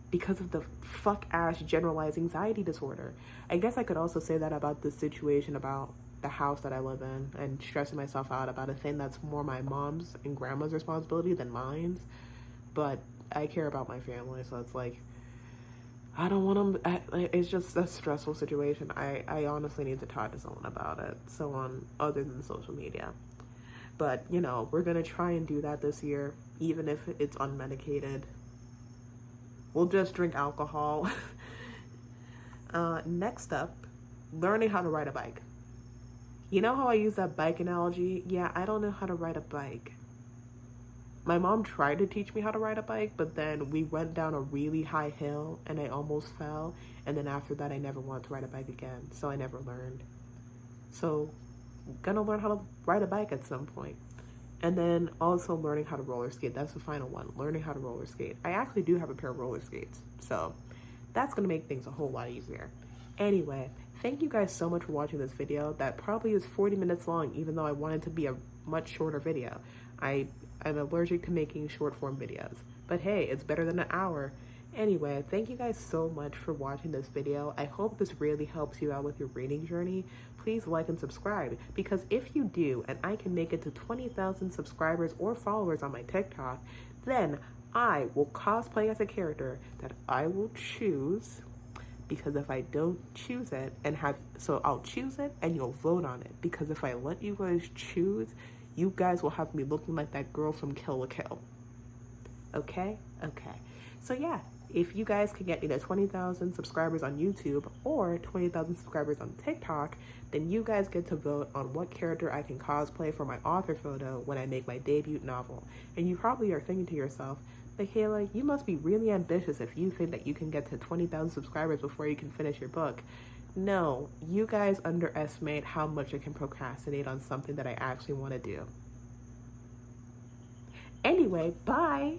Because of the fuck-ass generalized anxiety disorder. I guess I could also say that about the situation about the house that I live in and stressing myself out about a thing that's more my mom's and grandma's responsibility than mine's. But I care about my family, so it's like, I don't want them, it's just a stressful situation. I honestly need to talk to someone about it, other than social media. But, we're going to try and do that this year, even if it's unmedicated. We'll just drink alcohol. Next up, learning how to ride a bike. You know how I use that bike analogy? Yeah, I don't know how to ride a bike. My mom tried to teach me how to ride a bike, but then we went down a really high hill and I almost fell. And then after that, I never wanted to ride a bike again. So I never learned. So I'm gonna learn how to ride a bike at some point. And then also learning how to roller skate. That's the final one, learning how to roller skate. I actually do have a pair of roller skates. So that's gonna make things a whole lot easier. Anyway, thank you guys so much for watching this video. That probably is 40 minutes long, even though I wanted to be a much shorter video. I'm allergic to making short form videos, but hey, it's better than an hour. Anyway, thank you guys so much for watching this video. I hope this really helps you out with your reading journey. Please like and subscribe, because if you do, and I can make it to 20,000 subscribers or followers on my TikTok, then I will cosplay as a character that I will choose, because if I don't choose it I'll choose it and you'll vote on it, because if I let you guys choose, you guys will have me looking like that girl from Kill la Kill. Okay? Okay. So yeah, If you guys can get either 20,000 subscribers on YouTube or 20,000 subscribers on TikTok, then you guys get to vote on what character I can cosplay for my author photo when I make my debut novel. And you probably are thinking to yourself, Michaela, you must be really ambitious if you think that you can get to 20,000 subscribers before you can finish your book. No, you guys underestimate how much I can procrastinate on something that I actually want to do. Anyway, bye!